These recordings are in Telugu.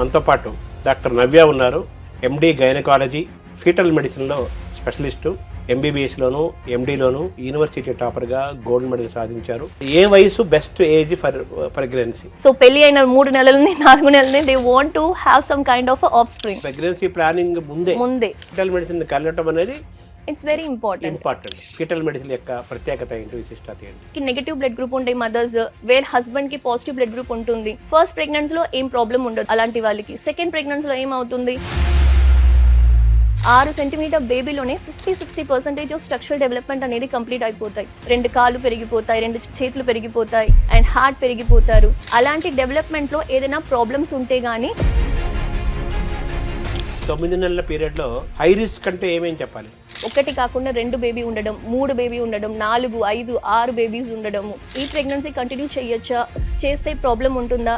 మనతో పాటు డాక్టర్ నవ్య ఉన్నారు. ఎండి గైనకాలజీ, ఫీటల్ మెడిసిన్లో స్పెషలిస్టు, ఎంబీబీఎస్లోను ఎండీలోను యూనివర్సిటీ టాపర్గా గోల్డ్ మెడల్ సాధించారు. ఏ వయసు best age for pregnancy? So పెళ్లి అయిన 3 నెలలని 4 నెలలని they want to have some kind of of స్ప్రింగ్. ప్రెగ్నెన్సీ ప్లానింగ్ ముందే ఫీటల్ మెడిసిన్ కలగటం అనేది it's very important. Foetal medicine యొక్క ప్రత్యేకత ఏంటి, విశిష్టత ఏంటి? నెగటివ్ బ్లడ్ గ్రూప్ ఉంటాయి మదర్స్, వేర్ హస్బెండ్ కి పాజిటివ్ బ్లడ్ గ్రూప్ ఉంటుంది. ఫస్ట్ ప్రెగ్నెన్సీ లో ఏం ప్రాబ్లం ఉండదు అలాంటి వాళ్ళకి. సెకండ్ ప్రెగ్నెన్సీ లో ఏమవుతుంది, 6 సెంటీమీటర్ బేబీలోనే 50-60% ఆఫ్ స్ట్రక్చరల్ డెవలప్మెంట్ అనేది కంప్లీట్ అయిపోతాయి. 2 కాళ్ళు పెరిగిపోతాయి, 2 చేతులు పెరిగిపోతాయి అండ్ హార్ట్ పెరిగిపోతారు. అలాంటి డెవలప్మెంట్ లో ఏదైనా ప్రాబ్లమ్స్ ఉంటే గానీ 9 నెలల పీరియడ్లో హై రిస్క్ అంటే ఏమేం చెప్పాలి? 1 కాకుండా 2 బేబీ ఉండడం, 3 బేబీ ఉండడం, 4, 5, 6 బేబీస్ ఉండడము. ఈ ప్రెగ్నెన్సీ కంటిన్యూ చేయొచ్చా, చేస్తే ప్రాబ్లం ఉంటుందా?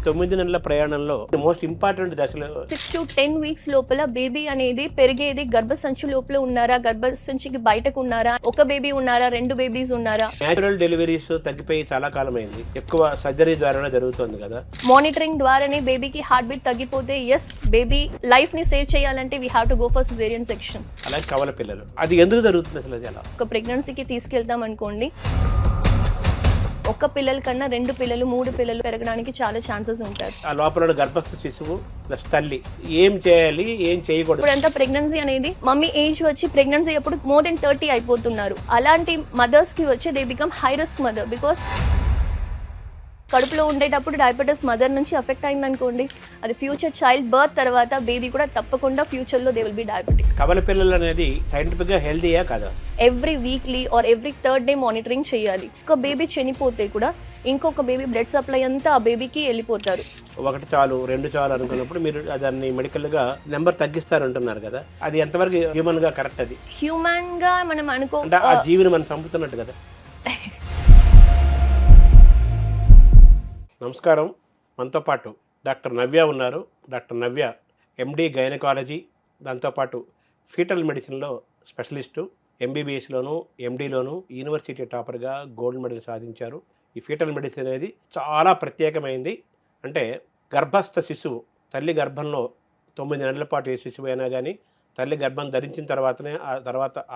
9 నెలల ప్రయాణంలో మోస్ట్ ఇంపార్టెంట్ దశలో 6 to 10 వీక్స్ లోపల బేబీ అనేది పెరిగేది గర్భసంచి లోపల ఉన్నారా, గర్భసంచికి బయటకు ఉన్నారా, 1 బేబీ ఉన్నారా, 2 బేబీస్ ఉన్నారా? న్యాచురల్ డెలివరీస్ తగ్గిపోయి చాలా కాలం అయింది, ఎక్కువ సర్జరీ ద్వారానే జరుగుతుంది కదా. మానిటరింగ్ ద్వారానే బేబీకి హార్ట్ బీట్ తగ్గిపోతే ఎస్, బేబీ లైఫ్ ని సేవ్ చేయాలంటే we have to go for caesarean section. అలాగే కవల పిల్లలు, అది ఎందుకు జరుగుతుంది అసలు? అది ఎలా? ఒక ప్రెగ్నెన్సీకి తీసుకెళ్తాం అనుకోండి, 1 పిల్లల కన్నా 2 పిల్లలు 3 పిల్లలు పెరగడానికి చాలా ఛాన్సెస్ ఉంటాయి. ఆ లోపల గర్భస్థ శిశువు ప్లస్ తల్లి ఏం చేయాలి, ఏం చేయకూడదు? ఇప్పుడంతా ప్రెగ్నెన్సీ అనేది మమ్మీ ఏజ్ వచ్చి ప్రెగ్నెన్సీ అప్పుడు మోర్ దెన్ 30 అయిపోతున్నారు. అలాంటి మదర్స్ కి వచ్చి they become high risk mother. Because కడుపులో ఉండేటప్పుడు డయాబెటీస్ మదర్ నుంచి అఫెక్ట్ అయిందనుకోండి, అది ఫ్యూచర్ చైల్డ్ బర్త్ తర్వాత బేబీ కూడా తప్పకుండా ఫ్యూచర్లో దే విల్ బి డయాబెటిక్. కవల పిల్లలు అనేది సైంటిఫిక్గా హెల్తీయా కదా? Every weekly or every 3rd day monitoring చేయాలి. ఒక బేబీ చనిపోతే కూడా ఇంకొక బేబీ బ్లడ్ సప్లై అంతా ఆ బేబీకి వెళ్ళిపోతారు. 1 చాలు 2 చాలు అనుకున్నప్పుడు మీరు దాన్ని మెడికల్గా నెంబర్ తగ్గిస్తారంటున్నారు కదా, అది ఎంతవరకు హ్యూమన్గా కరెక్ట్? అది హ్యూమన్గా మనం అంటే ఆ జీవిని మనం చంపుతున్నట్టు కదా. నమస్కారం, మనతో పాటు డాక్టర్ నవ్య ఉన్నారు. డాక్టర్ నవ్య ఎండి గైనకాలజీ, దాంతోపాటు ఫీటల్ మెడిసిన్లో స్పెషలిస్టు, ఎంబీబీఎస్లోను ఎండీలోను యూనివర్సిటీ టాపర్గా గోల్డ్ మెడల్ సాధించారు. ఈ ఫీటల్ మెడిసిన్ అనేది చాలా ప్రత్యేకమైంది. అంటే గర్భస్థ శిశువు తల్లి గర్భంలో 9 నెలల పాటు ఏ శిశువు అయినా కానీ తల్లి గర్భం ధరించిన తర్వాతనే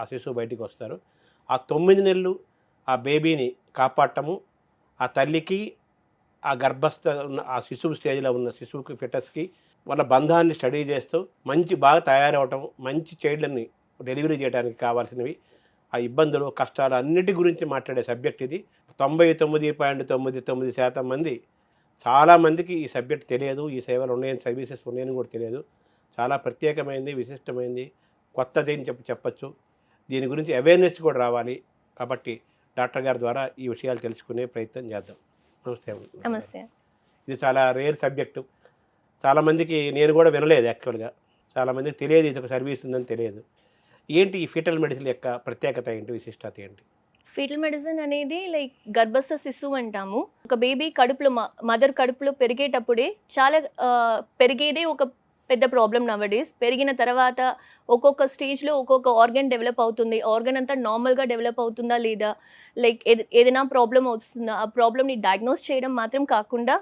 ఆ శిశువు బయటికి వస్తారు. ఆ 9 నెలలు ఆ బేబీని కాపాడటము, ఆ తల్లికి ఆ గర్భస్థ ఉన్న ఆ శిశువు స్టేజ్లో ఉన్న శిశువుకి ఫిటస్కి వాళ్ళ బంధాన్ని స్టడీ చేస్తూ బాగా తయారవటం, మంచి చైల్డ్ని డెలివరీ చేయడానికి కావాల్సినవి, ఆ ఇబ్బందులు కష్టాలు అన్నిటి గురించి మాట్లాడే సబ్జెక్ట్ ఇది. 99.99% మంది, చాలామందికి ఈ సబ్జెక్ట్ తెలియదు, ఈ సేవలు ఉన్నాయని, సర్వీసెస్ ఉన్నాయని కూడా తెలియదు. చాలా ప్రత్యేకమైంది, విశిష్టమైంది, కొత్తది అని చెప్పచ్చు. దీని గురించి అవేర్నెస్ కూడా రావాలి. కాబట్టి డాక్టర్ గారి ద్వారా ఈ విషయాలు తెలుసుకునే ప్రయత్నం చేద్దాం. నమస్తే. ఇది చాలా రేర్ సబ్జెక్టు, చాలామందికి నేను కూడా వినలేదు. యాక్చువల్గా చాలామందికి తెలియదు ఇది ఒక సర్వీస్ ఉందని తెలియదు. ఏంటి ఈ ఫీటల్ మెడిసిన్ యొక్క ప్రత్యేకత ఏంటి, విశిష్టత ఏంటి? ఫీటల్ మెడిసిన్ అనేది లైక్ గర్భస్థ శిశువు అంటాము. ఒక బేబీ కడుపులో మదర్ కడుపులో పెరిగేటప్పుడే చాలా పెరిగేదే ఒక పెద్ద ప్రాబ్లం నవడేస్. పెరిగిన తర్వాత ఒక్కొక్క స్టేజ్లో ఒక్కొక్క ఆర్గన్ డెవలప్ అవుతుంది. ఆర్గన్ అంతా నార్మల్గా డెవలప్ అవుతుందా లేదా, లైక్ ఏదైనా ప్రాబ్లం వస్తుందా, ఆ ప్రాబ్లమ్ని డయాగ్నోస్ చేయడం మాత్రం కాకుండా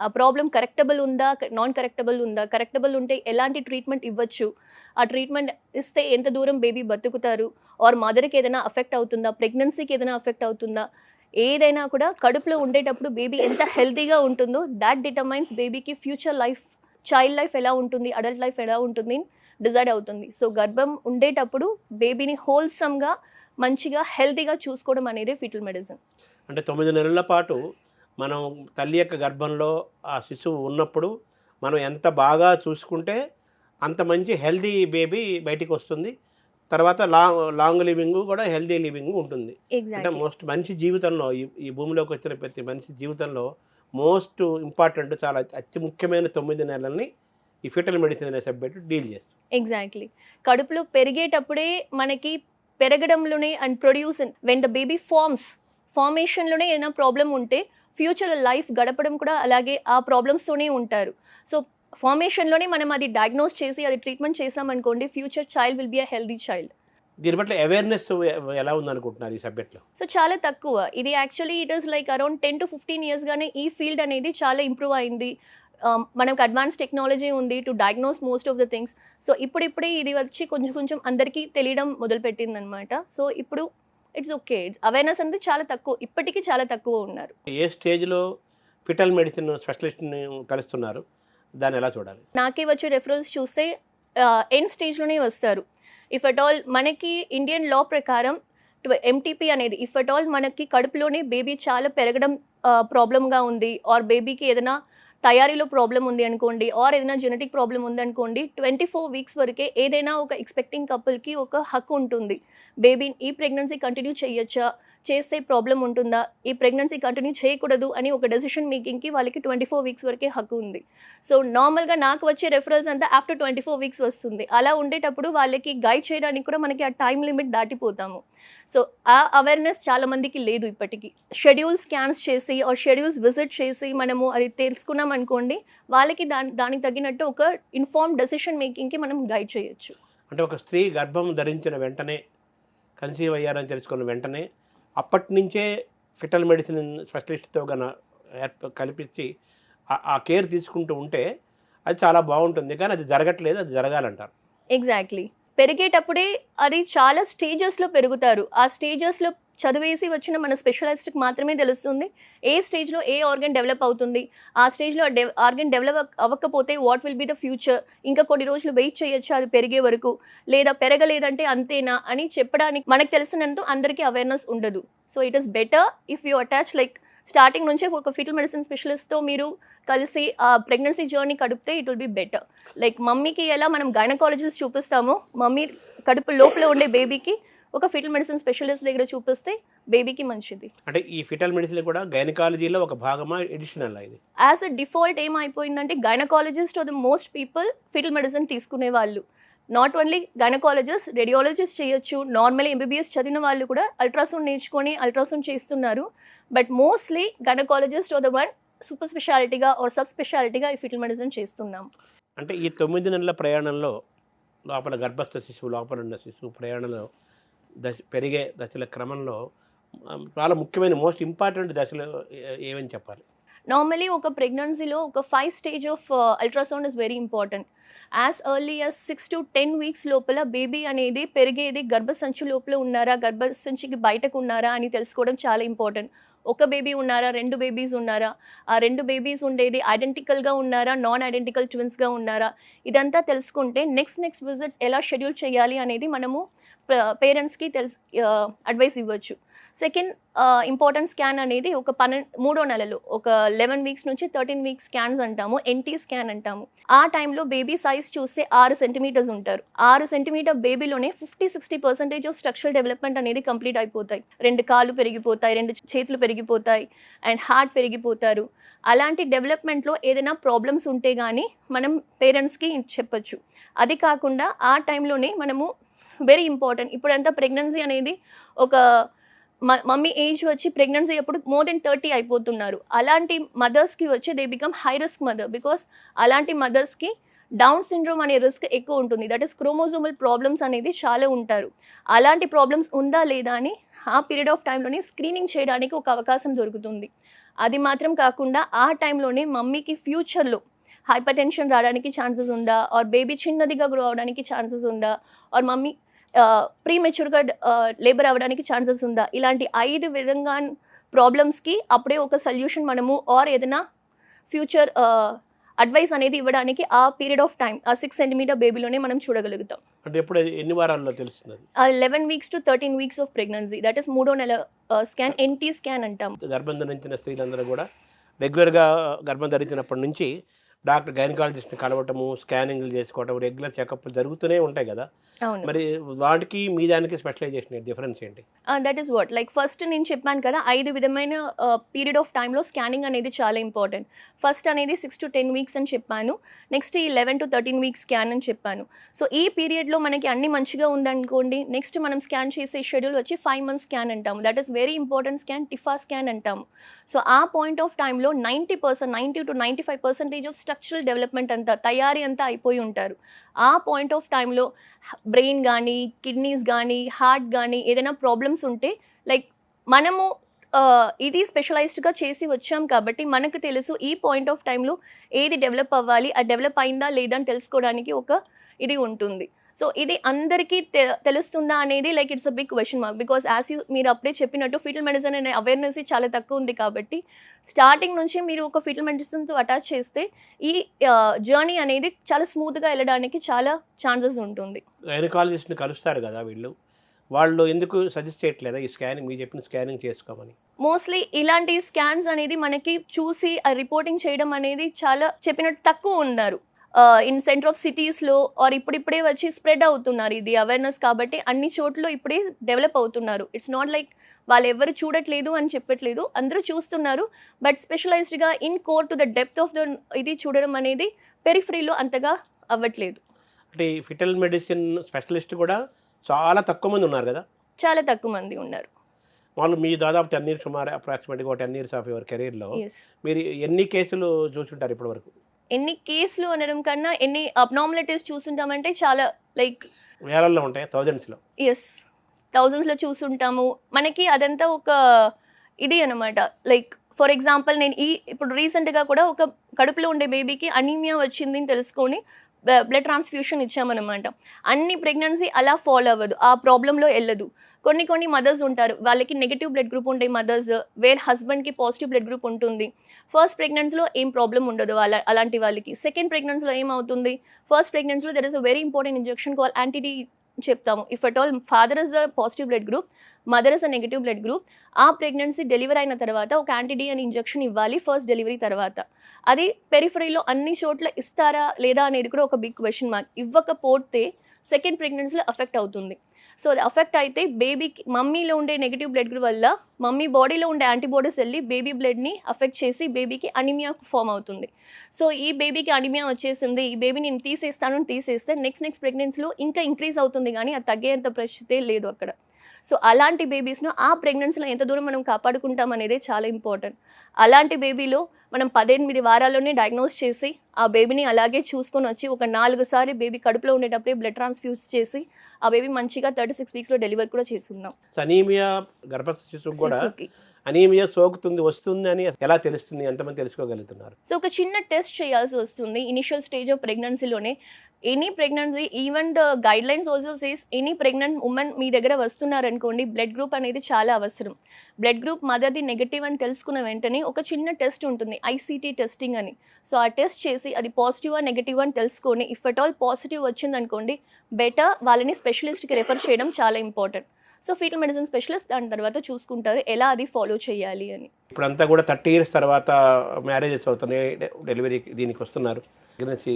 ఆ ప్రాబ్లం కరెక్టబుల్ ఉందా, నాన్ కరెక్టబుల్ ఉందా, కరెక్టబుల్ ఉంటే ఎలాంటి ట్రీట్మెంట్ ఇవ్వచ్చు, ఆ ట్రీట్మెంట్ ఇస్తే ఎంత దూరం బేబీ బతుకుతారు, ఆర్ మదర్కి ఏదైనా అఫెక్ట్ అవుతుందా, ప్రెగ్నెన్సీకి ఏదైనా అఫెక్ట్ అవుతుందా, ఏదైనా కూడా కడుపులో ఉండేటప్పుడు బేబీ ఎంత హెల్తీగా ఉంటుందో దాట్ డిటర్మైన్స్ బేబీకి ఫ్యూచర్ లైఫ్, చైల్డ్ లైఫ్ ఎలా ఉంటుంది, అడల్ట్ లైఫ్ ఎలా ఉంటుంది డిసైడ్ అవుతుంది. సో గర్భం ఉండేటప్పుడు బేబీని హోల్సమ్గా మంచిగా హెల్తీగా చూసుకోవడం అనేది ఫీటల్ మెడిసిన్. అంటే 9 నెలల పాటు మనం తల్లి యొక్క గర్భంలో ఆ శిశువు ఉన్నప్పుడు మనం ఎంత బాగా చూసుకుంటే అంత మంచి హెల్తీ బేబీ బయటికి వస్తుంది. తర్వాత లాంగ్ లివింగ్ కూడా హెల్తీ లివింగ్ ఉంటుంది. అంటే మోస్ట్ మనిషి జీవితంలో ఈ భూమిలోకి వచ్చిన ప్రతి మనిషి జీవితంలో మోస్ట్ ఇంపార్టెంట్, చాలా అతి ముఖ్యమైన 9 నెలల్ని ఈ ఫీటల్ మెడిసిన్ అనే సబ్జెక్ట్ డీల్ చేస్తుంది. ఎగ్జాక్ట్లీ. కడుపులో పెరిగేటప్పుడే మనకి పెరగడంలోనే and produce when the baby ఫార్మేషన్లోనే ఏదైనా ప్రాబ్లం ఉంటే ఫ్యూచర్ లైఫ్ గడపడం కూడా అలాగే ఆ ప్రాబ్లమ్స్తోనే ఉంటారు. సో ఫార్మేషన్లోనే మనం అది డయాగ్నోస్ చేసి అది ట్రీట్మెంట్ చేసామనుకోండి, future child will be a healthy child. దీని పట్ల అవేర్‌నెస్ ఎలా ఉందనుకుంటున్నారు ఈ సబ్జెక్ట్‌లో? సో చాలా తక్కువ. ఇది actually it is like around 10-15 ఇయర్స్‌గానే ఈ ఫీల్డ్ అనేది చాలా ఇంప్రూవ్ అయింది. మనకు అడ్వాన్స్ టెక్నాలజీ ఉంది to diagnose most of the things. So ఇప్పుడిప్పుడే ఇది వచ్చి కొంచెం కొంచెం అందరికీ తెలియడం మొదలుపెట్టిందనమాట. సో ఇప్పుడు ఇట్స్ ఓకే. అవేర్‌నెస్ అనేది చాలా తక్కువ. ఇప్పటికీ చాలా తక్కువ ఉన్నారు. ఏ స్టేజ్‌లో ఫిటల్ మెడిసిన్ స్పెషలిస్ట్‌ని కలుస్తున్నారు? దాన్ని ఎలా చూడాలి? నాకే వచ్చే రెఫరల్స్ చూస్తే ఎండ్ స్టేజ్‌లోనే వస్తారు. ఇఫ్ అట్ ఆల్ మనకి ఇండియన్ లా ప్రకారం ఎంటీపీ అనేది ఇఫ్ అట్ ఆల్ మనకి కడుపులోనే బేబీ చాలా పెరగడం ప్రాబ్లమ్‌గా ఉంది ఆర్ బేబీకి ఏదైనా తయారీలో ప్రాబ్లమ్ ఉంది అనుకోండి ఆర్ ఏదైనా జెనెటిక్ ప్రాబ్లమ్ ఉందనుకోండి 24 వీక్స్ వరకే ఏదైనా ఒక ఎక్స్పెక్టింగ్ కపుల్కి ఒక హక్కు ఉంటుంది. బేబీ ఈ ప్రెగ్నెన్సీ కంటిన్యూ చేయొచ్చా, చేస్తే ప్రాబ్లం ఉంటుందా, ఈ ప్రెగ్నెన్సీ కంటిన్యూ చేయకూడదు అని ఒక డెసిషన్ మేకింగ్కి వాళ్ళకి 24 వీక్స్ వరకే హక్కు ఉంది. సో నార్మల్గా నాకు వచ్చే రెఫరల్స్ అంతా ఆఫ్టర్ 24 వీక్స్ వస్తుంది. అలా ఉండేటప్పుడు వాళ్ళకి గైడ్ చేయడానికి కూడా మనకి ఆ టైం లిమిట్ దాటిపోతాము. సో ఆ అవేర్నెస్ చాలా మందికి లేదు ఇప్పటికీ. షెడ్యూల్ స్కాన్స్ చేసి ఆర్ షెడ్యూల్స్ విజిట్ చేసి మనము అది తెలుసుకున్నాం అనుకోండి వాళ్ళకి దానికి తగ్గినట్టు ఒక ఇన్ఫార్మ్ డెసిషన్ మేకింగ్కి మనం గైడ్ చేయొచ్చు. అంటే ఒక స్త్రీ గర్భం ధరించిన వెంటనే కన్సీవ్ అయ్యారని తెలుసుకున్న వెంటనే అప్పటి నుంచే ఫిటల్ మెడిసిన్ స్పెషలిస్ట్‌తో కల్పించి ఆ కేర్ తీసుకుంటూ ఉంటే అది చాలా బాగుంటుంది. కానీ అది జరగట్లేదు. అది జరగాలంటారు. ఎగ్జాక్ట్లీ. పెరిగేటప్పుడే అది చాలా స్టేజెస్లో పెరుగుతారు. ఆ స్టేజెస్లో చదివేసి వచ్చిన మన స్పెషలిస్ట్కి మాత్రమే తెలుస్తుంది ఏ స్టేజ్లో ఏ ఆర్గన్ డెవలప్ అవుతుంది, ఆ స్టేజ్లో ఆర్గన్ డెవలప్ అవ్వకపోతే what will be the future, ఇంకా కొన్ని రోజులు వెయిట్ చేయొచ్చా అది పెరిగే వరకు, లేదా పెరగలేదంటే అంతేనా అని చెప్పడానికి మనకు తెలిసినంత అందరికీ అవేర్నెస్ ఉండదు. So it is better if you attach like starting నుంచే ఒక ఫిటల్ మెడిసిన్ స్పెషలిస్ట్తో మీరు కలిసి ఆ ప్రెగ్నెన్సీ జర్నీ కడిపితే it will be better. Like మమ్మీకి ఎలా మనం గైనకాలజిస్ట్ చూపిస్తామో మమ్మీ కడుపు లోపల ఉండే బేబీకి ఒక ఫిటల్ మెడిసిన్ స్పెషలిస్ట్ దగ్గర చూపిస్తే బేబీకి మంచిది. అంటే ఈ ఫిటల్ మెడిసిన్ కూడా గైనకాలజీలో ఒక భాగమా, ఎడిషనల్ ఇది? యాజ్ అ డిఫాల్ట్ ఏమైపోయిందంటే gynaecologist are the most people foetal medicine తీసుకునే వాళ్ళు. నాట్ ఓన్లీ గైనకాలజిస్ట్, రేడియాలజిస్ట్ చేయొచ్చు. నార్మల్ ఎంబీబీఎస్ చదివిన వాళ్ళు కూడా అల్ట్రాసౌండ్ నేర్చుకొని అల్ట్రాసౌండ్ చేస్తున్నారు. But mostly gynaecologist are the one super స్పెషాలిటీగా ఆర్ సబ్ స్పెషాలిటీగా ఈ ఫిటల్ మెడిసిన్ చేస్తున్నాం. అంటే ఈ 9 నెలల ప్రయాణంలో లోపల గర్భస్థ శిశువు లోపల ఉన్న శిశువు ప్రయాణంలో పెరిగే దశల క్రమంలో చాలా ముఖ్యమైన మోస్ట్ ఇంపార్టెంట్ దశలు ఏమని చెప్పాలి? నార్మలీ ఒక ప్రెగ్నెన్సీలో ఒక 5 stage of ultrasound is very important. As early as 6 to 10 weeks లోపల బేబీ అనేది పెరిగేది గర్భసంచి లోపల ఉన్నారా, గర్భసంచికి బయటకు ఉన్నారా అని తెలుసుకోవడం చాలా ఇంపార్టెంట్. ఒక బేబీ ఉన్నారా, 2 బేబీస్ ఉన్నారా, ఆ 2 బేబీస్ ఉండేది ఐడెంటికల్గా ఉన్నారా, నాన్ ఐడెంటికల్ ట్విన్స్గా ఉన్నారా, ఇదంతా తెలుసుకుంటే నెక్స్ట్ విజిట్స్ ఎలా షెడ్యూల్ చేయాలి అనేది మనము పేరెంట్స్కి అడ్వైస్ ఇవ్వచ్చు. సెకండ్ ఇంపార్టెంట్ స్కాన్ అనేది ఒక 3వ నెలలో ఒక 11 వీక్స్ నుంచి 13 వీక్స్ స్కాన్స్ అంటాము, ఎన్టీ స్కాన్ అంటాము. ఆ టైంలో బేబీ సైజ్ చూస్తే 6 సెంటీమీటర్స్ ఉంటారు. 6 సెంటీమీటర్ బేబీలోనే 50-60% ఆఫ్ స్ట్రక్చరల్ డెవలప్మెంట్ అనేది కంప్లీట్ అయిపోతాయి. 2 కాళ్ళు పెరిగిపోతాయి, 2 చేతులు పెరిగిపోతాయి అండ్ హార్ట్ పెరిగిపోతారు. అలాంటి డెవలప్మెంట్లో ఏదైనా ప్రాబ్లమ్స్ ఉంటే కానీ మనం పేరెంట్స్కి చెప్పచ్చు. అది కాకుండా ఆ టైంలోనే మనము వెరీ ఇంపార్టెంట్ ఇప్పుడంతా ప్రెగ్నెన్సీ అనేది ఒక మమ్మీ ఏజ్ వచ్చి ప్రెగ్నెన్సీ అప్పుడు మోర్ దెన్ 30 అయిపోతున్నారు. అలాంటి మదర్స్కి వచ్చి they become high risk mother because అలాంటి మదర్స్కి డౌన్ సిండ్రోమ్ అనే రిస్క్ ఎక్కువ ఉంటుంది. దట్ ఈస్ క్రోమోజోమల్ ప్రాబ్లమ్స్ అనేది చాలా ఉంటారు. అలాంటి ప్రాబ్లమ్స్ ఉందా లేదా అని ఆ పీరియడ్ ఆఫ్ టైంలోనే స్క్రీనింగ్ చేయడానికి ఒక అవకాశం దొరుకుతుంది. అది మాత్రం కాకుండా ఆ టైంలోనే మమ్మీకి ఫ్యూచర్లో హైపర్ టెన్షన్ రావడానికి ఛాన్సెస్ ఉందా, ఆర్ బేబీ చిన్నదిగా గ్రో అవడానికి ఛాన్సెస్ ఉందా, ఆర్ మమ్మీ ప్రీమెచ్యూర్గా లేబర్ అవ్వడానికి ఛాన్సెస్ ఉందా, ఇలాంటి 5 విధంగా ప్రాబ్లమ్స్కి అప్పుడే ఒక సొల్యూషన్ మనము ఆర్ ఏదైనా ఫ్యూచర్ అడ్వైస్ అనేది ఇవ్వడానికి ఆ పీరియడ్ ఆఫ్ టైం ఆ 6 సెంటీమీటర్ బేబీలోనే మనం చూడగలుగుతాం. అంటే ఎప్పుడు ఎన్ని వారాల్లో తెలుస్తుంది? 11 weeks to 13 weeks of pregnancy, that is 3వ నెల స్కాన్, ఎన్టీ స్కాన్ అంటాం. గర్భం ధరించిన స్త్రీలందరూ కూడా రెగ్యులర్గా గర్భం ధరించినప్పటి నుంచి డాక్టర్ గైనకాలజిస్ట్ని కలవటము, స్కానింగ్లు చేసుకోవటం, రెగ్యులర్ చెకప్లు జరుగుతూనే ఉంటాయి కదా. అవును. మరి వాటికి మీ దానికి స్పెషలైజేషన్ డిఫరెన్స్ ఏంటి? That is what like first నేను చెప్పాను కదా 5 విధమైన పీరియడ్ ఆఫ్ టైంలో స్కానింగ్ అనేది చాలా ఇంపార్టెంట్. ఫస్ట్ అనేది 6 to 10 వీక్స్ అని చెప్పాను. నెక్స్ట్ ఈ 11 to 13 వీక్స్ స్కాన్ అని చెప్పాను. సో ఈ పీరియడ్లో మనకి అన్ని మంచిగా ఉందనుకోండి, నెక్స్ట్ మనం స్కాన్ చేసే షెడ్యూల్ వచ్చి 5 months స్కాన్ అంటాము. That is very important scan, TIFFA scan అంటాము. సో ఆ పాయింట్ ఆఫ్ టైంలో 90% 90 to 95% ఆఫ్ స్ట్రక్చరల్ డెవలప్మెంట్ అంతా తయారీ అంతా అయిపోయి ఉంటారు. ఆ పాయింట్ ఆఫ్ టైంలో బ్రెయిన్ కానీ, కిడ్నీస్ కానీ, హార్ట్ కానీ ఏదైనా ప్రాబ్లమ్స్ ఉంటే లైక్ మనము ఇది స్పెషలైజ్డ్గా చేసి వచ్చాం కాబట్టి మనకు తెలుసు ఈ పాయింట్ ఆఫ్ టైంలో ఏది డెవలప్ అవ్వాలి, అది డెవలప్ అయిందా లేదా అని తెలుసుకోవడానికి ఒక ఇది ఉంటుంది. సో ఇది అందరికీ తెలుస్తుందా అనేది like it's a big question mark. Because మీరు అప్పుడే చెప్పినట్టు ఫీటల్ మెడిసిన్ అనే అవేర్నెస్ చాలా తక్కువ ఉంది కాబట్టి స్టార్టింగ్ నుంచి మీరు ఒక ఫీటల్ మెడిసిన్తో అటాచ్ చేస్తే ఈ జర్నీ అనేది చాలా స్మూత్గా వెళ్ళడానికి చాలా ఛాన్సెస్ ఉంటుంది. గైనకాలజిస్ట్ని కలుస్తారు కదా వీళ్ళు, వాళ్ళు ఎందుకు సజెస్ట్ చేయట్లేదా ఈ స్కానింగ్, మీరు చెప్పిన స్కానింగ్ చేసుకోమని? మోస్ట్లీ ఇలాంటి స్కాన్స్ అనేది మనకి చూసి రిపోర్టింగ్ చేయడం అనేది చాలా చెప్పినట్టు తక్కువ ఉన్నారు. ఇన్ సెంటర్ ఆఫ్ సిటీస్లో ఆర్ ఇప్పుడిప్పుడే వచ్చి స్ప్రెడ్ అవుతున్నారు ఇది అవేర్నెస్ కాబట్టి అన్ని చోట్ల ఇప్పుడే డెవలప్ అవుతున్నారు. ఇట్స్ నాట్ లైక్ వాళ్ళు ఎవరు చూడట్లేదు అని చెప్పట్లేదు, అందరూ చూస్తున్నారు. బట్ స్పెషలైజ్డ్గా in core to the depth of the ఇది చూడడం అనేది పెరిఫరీలో అంతగా అవ్వట్లేదు. అంటే ఈ ఫిటల్ మెడిసిన్ స్పెషలిస్ట్ కూడా చాలా తక్కువ మంది ఉన్నారు కదా? చాలా తక్కువ మంది ఉన్నారు. వాళ్ళు మీ దాదాపు 10 ఇయర్స్ సుమారు అప్రాక్సిమేట్గా 10 ఇయర్స్ ఆఫ్ యువర్ కెరీర్లో Yes. మీరు ఎన్ని కేసులు చూసుంటారు ఇప్పటి వరకు? ఎన్ని కేసులు అనడం కన్నా ఎన్ని అబ్నార్మలిటీస్ చూసుంటామంటే చాలా లైక్ వేలల్లో ఉంటాయి, థౌజండ్స్లో. ఎస్, థౌజండ్స్లో చూసుంటాము. మనకి అదంతా ఒక ఇది అనమాట. లైక్ ఫర్ ఎగ్జాంపుల్ నేను ఇప్పుడు రీసెంట్గా కూడా ఒక కడుపులో ఉండే బేబీకి అనీమియా వచ్చింది అని తెలుసుకొని బ్లడ్ ట్రాన్స్ఫ్యూషన్ ఇచ్చామన్నమాట. అన్ని ప్రెగ్నెన్సీ అలా ఫాలో అవ్వదు, ఆ ప్రాబ్లంలో వెళ్ళదు. కొన్ని మదర్స్ ఉంటారు, వాళ్ళకి నెగిటివ్ బ్లడ్ గ్రూప్ ఉండే మదర్స్, వేరే హస్బెండ్కి పాజిటివ్ బ్లడ్ గ్రూప్ ఉంటుంది. ఫస్ట్ ప్రెగ్నెన్సీలో ఏం ప్రాబ్లం ఉండదు అలాంటి వాళ్ళకి. సెకండ్ ప్రెగ్నెన్సీలో ఏమవుతుంది, ఫస్ట్ ప్రెగ్నెన్సీలో there is a very important injection call anti D చెప్తాము. If at all father is a positive blood group, mother is a negative blood group, ఆ ప్రెగ్నెన్సీ డెలివరీ అయిన తర్వాత ఒక యాంటీడీ అని ఇంజెక్షన్ ఇవ్వాలి ఫస్ట్ డెలివరీ తర్వాత. అది పెరిఫరీలో అన్ని చోట్ల ఇస్తారా లేదా అనేది కూడా ఒక బిగ్ క్వశ్చన్ మార్క్. ఇవ్వకపోతే సెకండ్ ప్రెగ్నెన్సీలో అఫెక్ట్ అవుతుంది. సో అది అఫెక్ట్ అయితే బేబీకి మమ్మీలో ఉండే నెగిటివ్ బ్లడ్ గ్రూప్ వల్ల మమ్మీ బాడీలో ఉండే యాంటీబాడీస్ వెళ్ళి బేబీ బ్లడ్ని అఫెక్ట్ చేసి బేబీకి అనీమియా ఫామ్ అవుతుంది. సో ఈ బేబీకి అనీమియా వచ్చేసింది, ఈ బేబీ నేను తీసేస్తే నెక్స్ట్ ప్రెగ్నెన్సీలో ఇంకా ఇంక్రీజ్ అవుతుంది కానీ అది తగ్గేంత పరిస్థితే లేదు అక్కడ. సో అలాంటి బేబీస్ను ఆ ప్రెగ్నెన్సీలో ఎంత దూరం మనం కాపాడుకుంటాం అనేది చాలా ఇంపార్టెంట్. అలాంటి బేబీలో మనం 18 వారాల్లోనే డయాగ్నోస్ చేసి ఆ బేబీని అలాగే చూసుకొని వచ్చి ఒక 4 సార్లు బేబీ కడుపులో ఉండేటప్పుడే బ్లడ్ ట్రాన్స్ఫ్యూజ్ చేసి ఆ బేబీ మంచిగా 36 వీక్స్లో డెలివరీ కూడా చేస్తున్నాం. అనీమియా గర్భస్థ శిశువుకు కూడా అనీమియా సోకుతుంది వస్తుంది అని ఎలా తెలుస్తుంది, ఎంతమంది తెలుసుకోగలుగుతున్నారు? సో ఒక చిన్న టెస్ట్ చేయాల్సి వస్తుంది ఇనిషియల్ స్టేజ్ ఆఫ్ ప్రెగ్నెన్సీలోనే. Any pregnancy, even the guidelines also says any pregnant women మీ దగ్గర వస్తున్నారనుకోండి, బ్లడ్ గ్రూప్ అనేది చాలా అవసరం. బ్లడ్ గ్రూప్ మదర్ది నెగిటివ్ అని తెలుసుకున్న వెంటనే ఒక చిన్న టెస్ట్ ఉంటుంది, ఐసీటీ టెస్టింగ్ అని. సో ఆ టెస్ట్ చేసి అది పాజిటివ్ నెగిటివ్ అని తెలుసుకొని ఇఫ్ అట్ ఆల్ పాజిటివ్ వచ్చిందనుకోండి బెటర్ వాళ్ళని స్పెషలిస్ట్కి రెఫర్ చేయడం చాలా important. So fetal medicine specialist దాని తర్వాత చూసుకుంటారు ఎలా అది ఫాలో చేయాలి అని. ఇప్పుడంతా కూడా 30 ఇయర్స్ తర్వాత మ్యారేజెస్ అవుతున్నాయి, డెలివరీ దీనికి వస్తున్నారు, ప్రెగ్నెన్సీ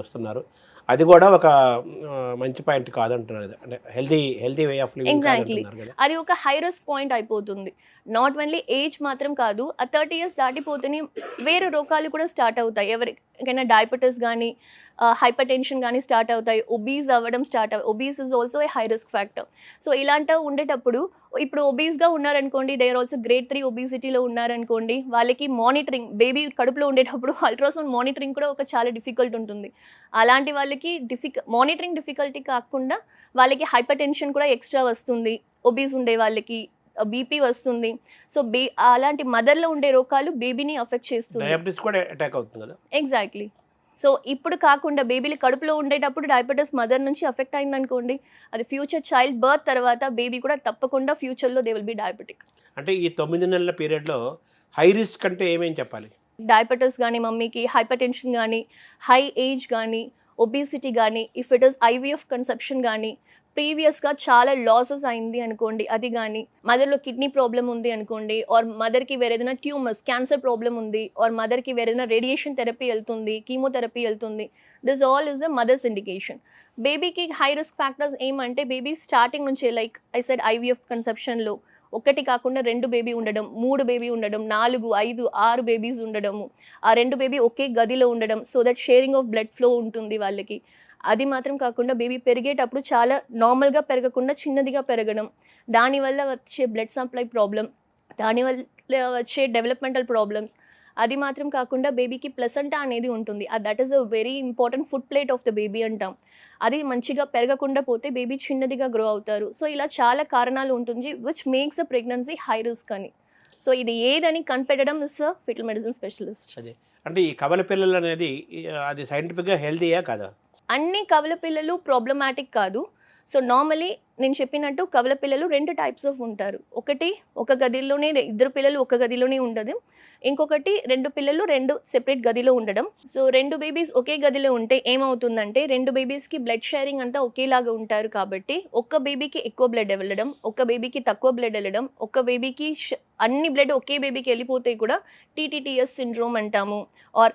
వస్తున్నారు. అది కూడా ఒక మంచి పాయింట్ కాదంటున్నారు, అంటే healthy way of living. Exactly, అది ఒక హై రిస్క్ పాయింట్ అయిపోతుంది. నాట్ ఓన్లీ ఏజ్ మాత్రం కాదు, ఆ 30 ఇయర్స్ దాటిపోతేనే వేరే రోగాలు కూడా స్టార్ట్ అవుతాయి. ఎవరికైనా డయాబెటీస్ కానీ హైపర్ టెన్షన్ కానీ స్టార్ట్ అవుతాయి, ఒబీస్ అవ్వడం స్టార్ట్ అవుతాయి. Obese is also a high risk factor. So ఇలాంటివి ఉండేటప్పుడు ఇప్పుడు ఒబీస్గా ఉన్నారనుకోండి, దే ఆర్ ఆల్సో గ్రేడ్ 3 ఒబీసిటీలో ఉన్నారనుకోండి, వాళ్ళకి మానిటరింగ్ బేబీ కడుపులో ఉండేటప్పుడు అల్ట్రాసౌండ్ మానిటరింగ్ కూడా ఒక చాలా డిఫికల్ట్ ఉంటుంది. అలాంటి వాళ్ళకి మానిటరింగ్ డిఫికల్టీ కాకుండా వాళ్ళకి హైపర్ టెన్షన్ కూడా ఎక్స్ట్రా వస్తుంది, ఒబీస్ ఉండే వాళ్ళకి బీపీ వస్తుంది. సో అలాంటి మదర్లో ఉండే రోగాలు బేబీని అఫెక్ట్ చేస్తుంది. డయాబెటిస్ కూడా అటాక్ అవుతుంది కదా? ఎగ్జాక్ట్లీ. సో ఇప్పుడు కాకుండా బేబీలు కడుపులో ఉండేటప్పుడు డయాబెటీస్ మదర్ నుంచి అఫెక్ట్ అయిందనుకోండి, అది ఫ్యూచర్ చైల్డ్ బర్త్ తర్వాత బేబీ కూడా తప్పకుండా ఫ్యూచర్లో దే విల్ బి డయాబెటిక్. అంటే ఈ 9 నెలల పీరియడ్లో హై రిస్క్ అంటే ఏమేం చెప్పాలి? డయాబెటీస్ కానీ, మమ్మీకి హైపర్ టెన్షన్ కానీ, హై ఏజ్ కానీ, ఒబిసిటీ కానీ, if it is IVF conception కానీ, ప్రీవియస్గా చాలా లాసెస్ అయింది అనుకోండి అది కానీ, మదర్లో కిడ్నీ ప్రాబ్లం ఉంది అనుకోండి, ఆర్ మదర్కి వేరే ఏదైనా ట్యూమర్స్ క్యాన్సర్ ప్రాబ్లం ఉంది, ఆర్ మదర్కి వేరే ఏదైనా రేడియేషన్ థెరపీ వెళ్తుంది, కీమోథెరపీ వెళ్తుంది, this all is the mother's indication. బేబీకి హై రిస్క్ ఫ్యాక్టర్స్ ఏమంటే బేబీ స్టార్టింగ్ నుంచే లైక్ ఐ సెడ్ ఐవీఎఫ్ కన్సెప్షన్లో 1 కాకుండా 2 బేబీ ఉండడం, 3 బేబీ ఉండడం, 4, 5, 6 బేబీస్ ఉండడము, ఆ 2 బేబీ ఒకే గదిలో ఉండడం, so that sharing of blood flow ఉంటుంది వాళ్ళకి. అది మాత్రం కాకుండా బేబీ పెరిగేటప్పుడు చాలా నార్మల్గా పెరగకుండా చిన్నదిగా పెరగడం, దానివల్ల వచ్చే బ్లడ్ సప్లై ప్రాబ్లం, దానివల్ల వచ్చే డెవలప్మెంటల్ ప్రాబ్లమ్స్, అది మాత్రం కాకుండా బేబీకి ప్లసెంటా అనేది ఉంటుంది. That is a very important food plate of the baby అంటాం. అది మంచిగా పెరగకుండా పోతే బేబీ చిన్నదిగా గ్రో అవుతారు. సో ఇలా చాలా కారణాలు ఉంటుంది which makes a pregnancy high risk అని. సో ఇది ఏదని కనిపెట్టడం is a foetal medicine specialist. అదే అంటే ఈ కవల పిల్లలు అనేది అది సైంటిఫిక్గా హెల్తీయా కదా? అన్ని కవల పిల్లలు ప్రాబ్లమాటిక్ కాదు. సో నార్మలీ నేను చెప్పినట్టు కవల పిల్లలు 2 టైప్స్ ఆఫ్ ఉంటారు. ఒకటి ఒక గదిలోనే 2 పిల్లలు ఒక గదిలోనే ఉండడం, ఇంకొకటి 2 పిల్లలు 2 సెపరేట్ గదిలో ఉండడం. సో 2 బేబీస్ ఒకే గదిలో ఉంటే ఏమవుతుందంటే 2 బేబీస్కి బ్లడ్ షేరింగ్ అంతా ఒకేలాగా ఉంటారు కాబట్టి ఒక్క బేబీకి ఎక్కువ బ్లడ్ వెళ్ళడం, ఒక్క బేబీకి తక్కువ బ్లడ్ వెళ్ళడం, ఒక్క బేబీకి అన్ని బ్లడ్ ఒకే బేబీకి వెళ్ళిపోతే కూడా టీటీటీఎస్ సిండ్రోమ్ అంటాము or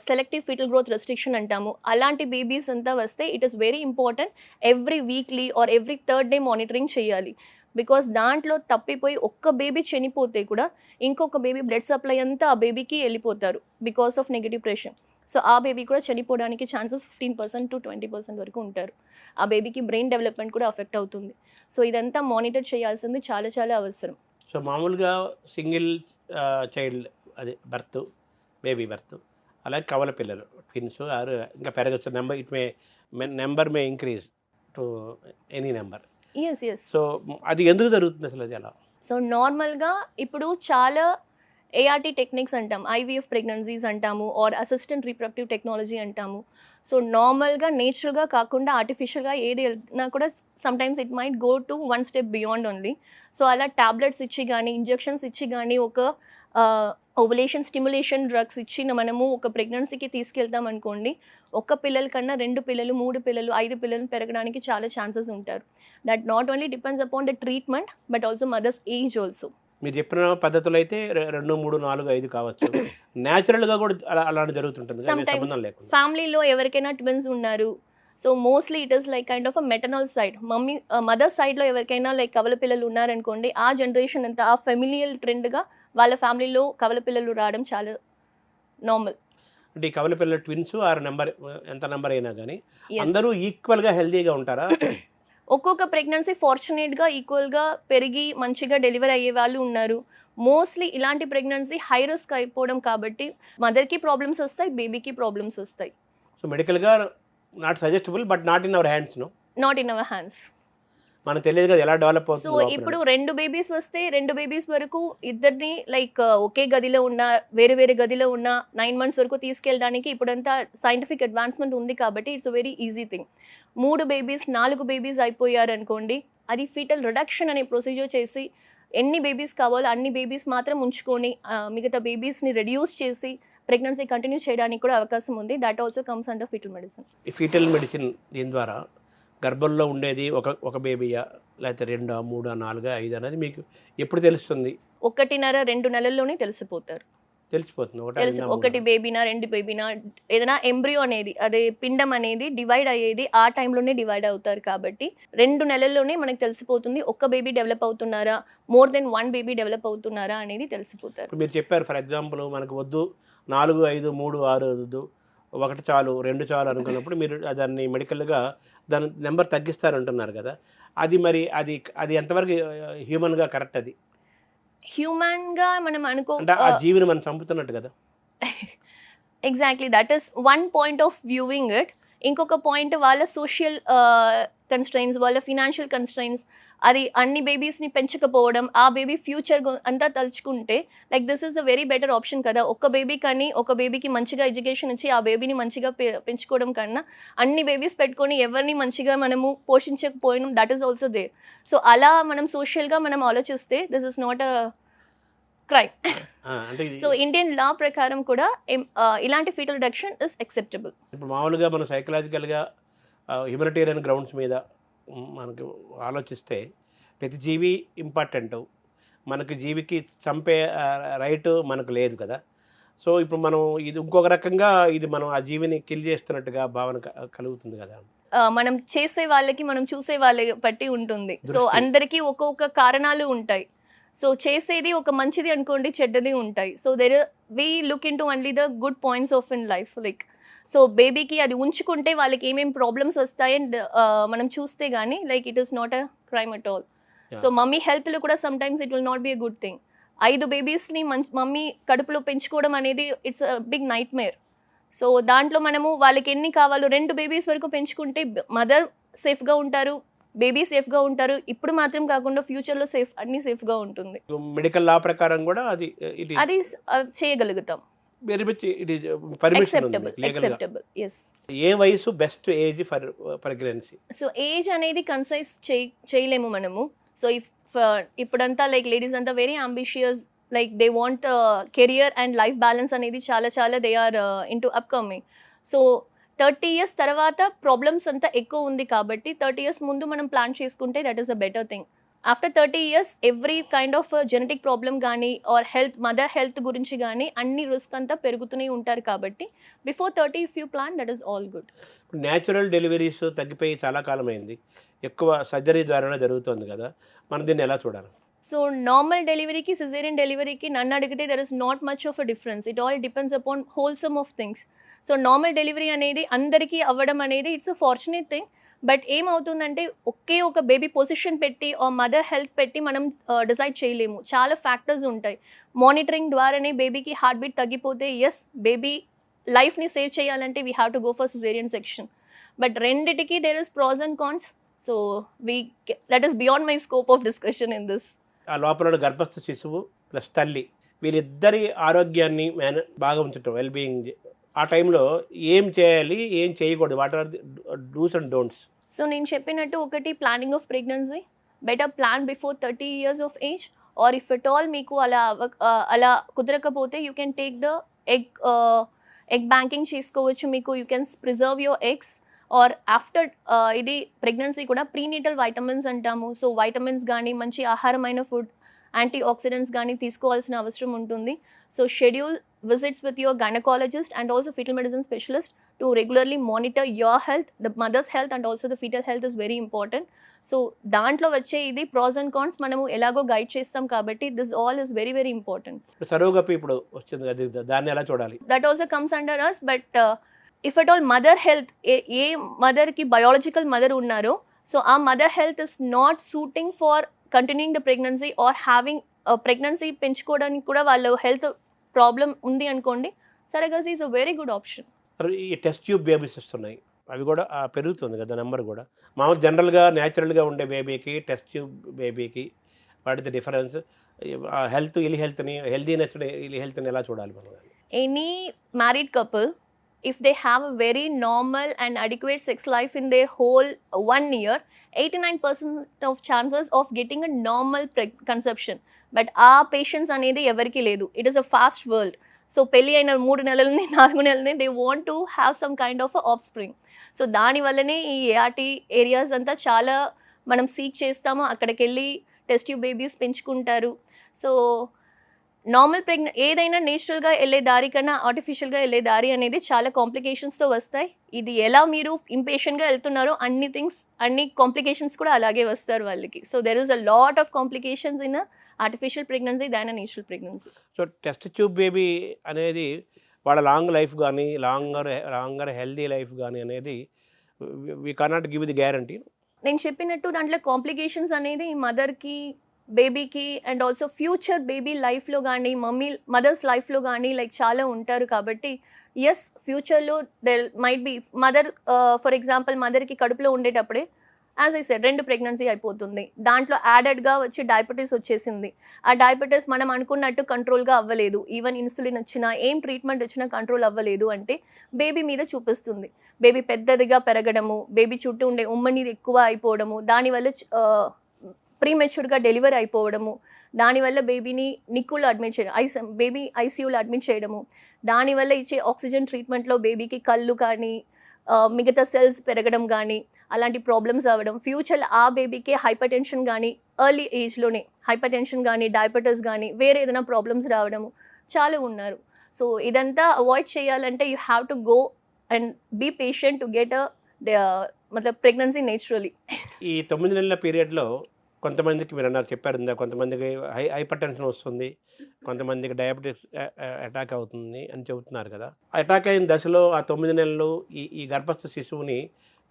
selective fetal growth restriction అంటాము. అలాంటి బేబీస్ అంతా వస్తే it is very important every weekly or every 3rd day monitoring చేయాలి. బికాస్ దాంట్లో తప్పిపోయి ఒక్క బేబీ చనిపోతే కూడా ఇంకొక బేబీ బ్లడ్ సప్లై అంతా ఆ బేబీకి వెళ్ళిపోతారు because of negative pressure. So ఆ బేబీ కూడా చనిపోవడానికి ఛాన్సెస్ 15% to 20% వరకు ఉంటారు. ఆ బేబీకి బ్రెయిన్ డెవలప్మెంట్ కూడా అఫెక్ట్ అవుతుంది. సో ఇదంతా మానిటర్ చేయాల్సింది చాలా చాలా అవసరం. సో మామూలుగా సింగిల్ చైల్డ్ అది బర్త్, బేబీ బర్త్, అలాగే కవల పిల్లలు ట్విన్స్ ఆరు ఇంకా పెరగచ్చు. Number may increase to any number. Yes. So అది ఎందుకు జరుగుతుంది అసలు? అది ఎలా? సో నార్మల్గా ఇప్పుడు చాలా ఏఆర్టీ టెక్నిక్స్ అంటాం, ఐవీఎఫ్ ప్రెగ్నెన్సీస్ అంటాము ఆర్ అసిస్టెంట్ రీప్రొడక్టివ్ టెక్నాలజీ అంటాము. సో నార్మల్గా నేచురల్గా కాకుండా ఆర్టిఫిషియల్గా ఏది వెళ్ళినా కూడా sometimes it might go to 1 step beyond only. So అలా టాబ్లెట్స్ ఇచ్చి కానీ ఇంజెక్షన్స్ ఇచ్చి కానీ ఒక ఓవులేషన్ స్టిమ్యులేషన్ డ్రగ్స్ ఇచ్చి మనము ఒక ప్రెగ్నెన్సీకి తీసుకెళ్తాం అనుకోండి, ఒక్క పిల్లల కన్నా 2 పిల్లలు 3 పిల్లలు 5 పిల్లలు పెరగడానికి చాలా ఛాన్సెస్ ఉంటారు. That not only depends upon the treatment but also mother's age also. మీరు చెప్పిన పద్ధతులు అయితే 2, 3, 4, 5 కావచ్చు. న్యాచురల్గా కూడా అలాంటి జరుగుతుంటుంది కదా, సమ్ టైమ్స్ సంబంధం లేకుండా. ఫ్యామిలీలో ఎవరికైనా ట్విన్స్ ఉన్నారు, so mostly it is like kind of a maternal side, mother సైడ్లో ఎవరికైనా లైక్ కవల పిల్లలు ఉన్నారనుకోండి, ఆ జనరేషన్ అంతా ఆ ఫెమిలియల్ ట్రెండ్గా వాళ్ళ ఫ్యామిలీలో కవల పిల్లలు రావడం చాలా నార్మల్. అంటే ఈ కవల పిల్లల ట్విన్స్ ఆరు నెంబర్ ఎంత నెంబర్ అయినా కానీ అందరూ ఈక్వల్గా హెల్తీగా ఉంటారా? ఒక్కొక్క ప్రెగ్నెన్సీ ఫార్చునేట్గా ఈక్వల్గా పెరిగి మంచిగా డెలివరీ అయ్యే వాళ్ళు ఉన్నారు. మోస్ట్లీ ఇలాంటి ప్రెగ్నెన్సీ హై రిస్క్ అయిపోవడం కాబట్టి మదర్కి ప్రాబ్లమ్స్ వస్తాయి, బేబీకి ప్రాబ్లమ్స్ వస్తాయి. సో మెడికల్గా not suggestable but not in our hands. Not in our hands. మనకు తెలియదు కదా ఎలా డెవలప్ సో అవుతుంది. ఇప్పుడు 2 బేబీస్ వస్తే 2 బేబీస్ వరకు ఇద్దరిని లైక్ ఒకే గదిలో ఉన్న వేరే వేరే గదిలో ఉన్న 9 months వరకు తీసుకెళ్ళడానికి ఇప్పుడంతా సైంటిఫిక్ అడ్వాన్స్మెంట్ ఉంది కాబట్టి it's very easy thing. 3 babies 4 babies అయిపోయారు అనుకోండి, అది ఫీటల్ రిడక్షన్ అనే ప్రొసీజర్ చేసి ఎన్ని బేబీస్ కావాలో అన్ని బేబీస్ మాత్రం ఉంచుకొని మిగతా బేబీస్ని రెడ్యూస్ చేసి ప్రెగ్నెన్సీ కంటిన్యూ చేయడానికి కూడా అవకాశం ఉంది. That also comes under fetal medicine. ఈ ఫీటల్ మెడిసిన్ దీని ద్వారా గర్భంలో ఉండేది ఒక బేబీయా లేకపోతే 2, 3, 4, 5 అనేది మీకు ఎప్పుడు తెలుస్తుంది? 1.5-2 నెలల్లోనే తెలిసిపోతారు. తెలిసిపోతుంది. ఒకటి బేబీనా 2 బేబీనా ఏదైనా ఎంబ్రియో అనేది అదే పిండం అనేది డివైడ్ అయ్యేది ఆ టైంలోనే డివైడ్ అవుతారు కాబట్టి 2 నెలల్లోనే మనకు తెలిసిపోతుంది ఒక్క బేబీ డెవలప్ అవుతున్నారా, మోర్ దెన్ 1 బేబీ డెవలప్ అవుతున్నారా అనేది తెలిసిపోతారు. మీరు చెప్పారు ఫర్ ఎగ్జాంపుల్ మనకు వద్దు 4, 5, 3, 6 వద్దు, 1 చాలు 2 చాలు అనుకున్నప్పుడు మీరు దాన్ని మెడికల్గా దాని నెంబర్ తగ్గిస్తారంటున్నారు కదా, అది మరి అది ఎంతవరకు హ్యూమన్గా కరెక్ట్? అది హ్యూమన్గా మనం అంటే ఆ జీవిని మనం చంపుతున్నట్టు కదా. Exactly that is one point of viewing it. ఇంకొక పాయింట్ వాళ్ళ సోషల్ కన్స్ట్రైన్స్, వాళ్ళ ఫినాన్షియల్ కన్స్ట్రైన్స్, అది అన్ని బేబీస్ని పెంచకపోవడం, ఆ బేబీ ఫ్యూచర్ అంతా తలుచుకుంటే like this is a very better option కదా. ఒక బేబీ కానీ ఒక బేబీకి మంచిగా ఎడ్యుకేషన్ ఇచ్చి ఆ బేబీని మంచిగా పెంచుకోవడం కన్నా అన్ని బేబీస్ పెట్టుకొని ఎవరిని మంచిగా మనము పోషించకపోవడం that is also there. So అలా మనం సోషల్గా మనం ఆలోచిస్తే this is not a crime. So Indian law ప్రకారం కూడా ఇలాంటి ఫీటల్ రిడక్షన్ ఇస్ యాక్సెప్టబుల్. ఇప్పుడు మామూలుగా మనం సైకలాజికల్గా హ్యూమనిటేరియన్ గ్రౌండ్స్ మీద మనకు ఆలోచిస్తే ప్రతి జీవి ఇంపార్టెంట్, మనకు జీవికి చంపే రైట్ మనకు లేదు కదా. సో ఇప్పుడు మనం ఇది ఇంకొక రకంగా ఇది మనం ఆ జీవిని కిల్ చేస్తున్నట్టుగా భావన కలుగుతుంది కదా. మనం చేసే వాళ్ళకి మనం చూసే వాళ్ళ బట్టి ఉంటుంది. సో అందరికీ ఒక్కొక్క కారణాలు ఉంటాయి. సో చేసేది ఒక మంచిది అనుకోండి, చెడ్డది ఉంటాయి. So we look in to only the good points of in life. Like so బేబీకి అది ఉంచుకుంటే వాళ్ళకి ఏమేమి ప్రాబ్లమ్స్ వస్తాయని మనం చూస్తే కానీ like it is not a crime at all. So mummy హెల్త్లో కూడా sometimes it will not be a good thing. 5 బేబీస్ని మమ్మీ కడుపులో పెంచుకోవడం అనేది it's big nightmare. So దాంట్లో మనము వాళ్ళకి ఎన్ని కావాలో 2 బేబీస్ వరకు పెంచుకుంటే మదర్ సేఫ్గా ఉంటారు, బేబీ సేఫ్గా ఉంటారు. ఇప్పుడు మాత్రం కాకుండా ఫ్యూచర్లో అన్నీ సేఫ్గా ఉంటుంది. మెడికల్ లా ప్రకారం కూడా అది అది చేయగలుగుతాం. Very much it is permission ఉంది లీగల్గా. Acceptable yes. ఏ వయసు best age for pregnancy? So age అనేది కన్సైజ్ చేయలేము మనము. సో ఇప్పుడంతా లైక్ లేడీస్ అంతా very ambitious, like they want career and life balance అనేది చాలా చాలా they are into upcoming. So 30 years తర్వాత ప్రాబ్లమ్స్ అంతా ఎక్కువ ఉంది కాబట్టి 30 years ముందు మనం ప్లాన్ చేసుకుంటే that is a better thing. After 30 years every kind of genetic problem కానీ ఆర్ మదర్ హెల్త్ గురించి కానీ అన్ని రిస్క్ అంతా పెరుగుతూనే ఉంటారు కాబట్టి before 30 if you plan that is all good. Natural deliveries తగ్గిపోయి చాలా కాలం అయింది, ఎక్కువ సర్జరీ ద్వారానే జరుగుతుంది కదా, మనం దీన్ని ఎలా చూడాలి? సో నార్మల్ డెలివరీకి సిజేరియన్ డెలివరీకి నన్ను అడిగితే there is not much of a difference. It all depends upon wholesome of things. So normal delivery అనేది అందరికీ అవ్వడం అనేది it's a fortunate thing. But ఏమవుతుందంటే ఒక బేబీ పొజిషన్ పెట్టి మదర్ హెల్త్ పెట్టి మనం డిసైడ్ చేయలేము. చాలా ఫ్యాక్టర్స్ ఉంటాయి. మానిటరింగ్ ద్వారానే బేబీకి హార్ట్ బీట్ తగ్గిపోతే ఎస్ బేబీ లైఫ్ని సేవ్ చేయాలంటే we have to go for caesarean section. But రెండిటికి there is pros and cons. So that is beyond my scope of discussion in this. ఆ లోపల గర్భస్థ శిశువు ప్లస్ తల్లి వీరిద్దరి ఆరోగ్యాన్ని బాగా ఉంచటం, వెల్బీయింగ్, ఆ టైంలో ఏం చేయాలి, ఏం చేయకూడదు, what are the do's and don'ts? So నేను చెప్పినట్టు ఒకటి planning of pregnancy, better plan before 30 years of age. Or if at all మీకు అలా కుదరకపోతే you can take the egg banking చేసుకోవచ్చు. మీకు you can preserve your eggs. Or after ఇది ప్రెగ్నెన్సీ కూడా ప్రీనేటల్ వైటమిన్స్ అంటాము. సో వైటమిన్స్ కానీ మంచి ఆహారమైన ఫుడ్, యాంటీ ఆక్సిడెంట్స్ కానీ తీసుకోవాల్సిన అవసరం ఉంటుంది. So schedule visits with your gynecologist and also fetal medicine specialist to regularly monitor your health, the mother's health and also the fetal health is very important. So దాంట్లో వచ్చే ఇది ప్రాస్ అండ్ కాన్స్ మనము ఎలాగో గైడ్ చేస్తాం కాబట్టి this all is very very important. సరోగపి ఇప్పుడు వచ్చింది అది, దాన్ని ఎలా చూడాలి? That also comes under us. But if at all mother health, ఏ మదర్కి బయాలజికల్ మదర్ ఉన్నారో సో ఆ mother health is not suiting for continuing the pregnancy or having pregnancy పెంచుకోవడానికి కూడా వాళ్ళ హెల్త్ ప్రాబ్లం ఉంది అనుకోండి, surrogacy is a very good option. ఈ టెస్ట్ ట్యూబ్ బేబీస్ వస్తున్నాయి, అవి కూడా పెరుగుతుంది కదా నెంబర్ కూడా. మామూలు జనరల్గా న్యాచురల్గా ఉండే బేబీకి టెస్ట్ ట్యూబ్ బేబీకి what is the difference? Health ill హెల్త్ని, హెల్దీనెస్ ఇల్ హెల్త్ని ఎలా చూడాలి మనం? Any married couple if they have a very normal and adequate sex life in their whole 1 year, 89% of chances of getting a normal conception. But our patients అనేది ఎవరికి లేదు. It is a fast world. So పెళ్ళి అయిన 3 నెలలని 4 నెలలని they want to have some kind of of so దానివల్లనే ఈ ఏఆర్టీ ఏరియాస్ అంతా చాలా మనం సీక్ చేస్తాము. అక్కడికి వెళ్ళి టెస్ట్ ట్యూబ్ బేబీస్ పెంచుకుంటారు. సో నార్మల్ ఏదైనా నేచురల్గా వెళ్ళే దారి కన్నా ఆర్టిఫిషియల్గా వెళ్ళే దారి అనేది చాలా కాంప్లికేషన్స్తో వస్తాయి. ఇది ఎలా మీరు ఇంపేషెంట్గా వెళ్తున్నారో అన్ని కాంప్లికేషన్స్ కూడా అలాగే వస్తారు వాళ్ళకి. So there is a lot of complications in artificial pregnancy than a natural pregnancy. So test tube baby అనేది వాళ్ళ లాంగ్ లైఫ్ కానీ లాంగర్ హెల్దీ లైఫ్ కానీ అనేది we cannot give the guarantee. నేను చెప్పినట్టు దాంట్లో కాంప్లికేషన్స్ అనేది మదర్కి, బేబీకి అండ్ ఆల్సో ఫ్యూచర్ బేబీ లైఫ్లో కానీ మదర్స్ లైఫ్లో కానీ లైక్ చాలా ఉంటారు కాబట్టి ఎస్ ఫ్యూచర్లో there might be mother for example మదర్కి కడుపులో ఉండేటప్పుడే యాజ్ ఐ సెడ్ 2 ప్రెగ్నెన్సీ అయిపోతుంది. దాంట్లో యాడెడ్గా వచ్చి డయాబెటీస్ వచ్చేసింది. ఆ డయాబెటీస్ మనం అనుకున్నట్టు కంట్రోల్గా అవ్వలేదు. ఈవెన్ ఇన్సులిన్ వచ్చినా ఏం ట్రీట్మెంట్ వచ్చినా కంట్రోల్ అవ్వలేదు అంటే బేబీ మీద చూపిస్తుంది. బేబీ పెద్దదిగా పెరగడము, బేబీ చుట్టూ ఉండే ఉమ్మనీరు ఎక్కువ అయిపోవడము, దానివల్ల ప్రీమెచ్యూర్గా డెలివరీ అయిపోవడము, దానివల్ల బేబీని నిక్కులో అడ్మిట్ చేయడం, బేబీ ఐసీయూలో అడ్మిట్ చేయడము, దానివల్ల ఇచ్చే ఆక్సిజన్ ట్రీట్మెంట్లో బేబీకి కళ్ళు కానీ మిగతా సెల్స్ పెరగడం కానీ అలాంటి ప్రాబ్లమ్స్ అవ్వడం, ఫ్యూచర్లో ఆ బేబీకి హైపర్ టెన్షన్ కానీ ఎర్లీ ఏజ్లోనే హైపర్ టెన్షన్ కానీ డయాబెటీస్ కానీ వేరే ఏదైనా ప్రాబ్లమ్స్ రావడము చాలా ఉన్నారు. సో ఇదంతా అవాయిడ్ చేయాలంటే you have to go and be patient to get మతలబ్ ప్రెగ్నెన్సీ నేచురలీ. ఈ 9 నెలల పీరియడ్లో కొంతమందికి మీరు అన్నారు చెప్పారు ఇందాక, కొంతమందికి హైపర్ టెన్షన్ వస్తుంది, కొంతమందికి డయాబెటిస్ అటాక్ అవుతుంది అని చెబుతున్నారు కదా. అటాక్ అయిన దశలో ఆ 9 నెలలు ఈ ఈ గర్భస్థ శిశువుని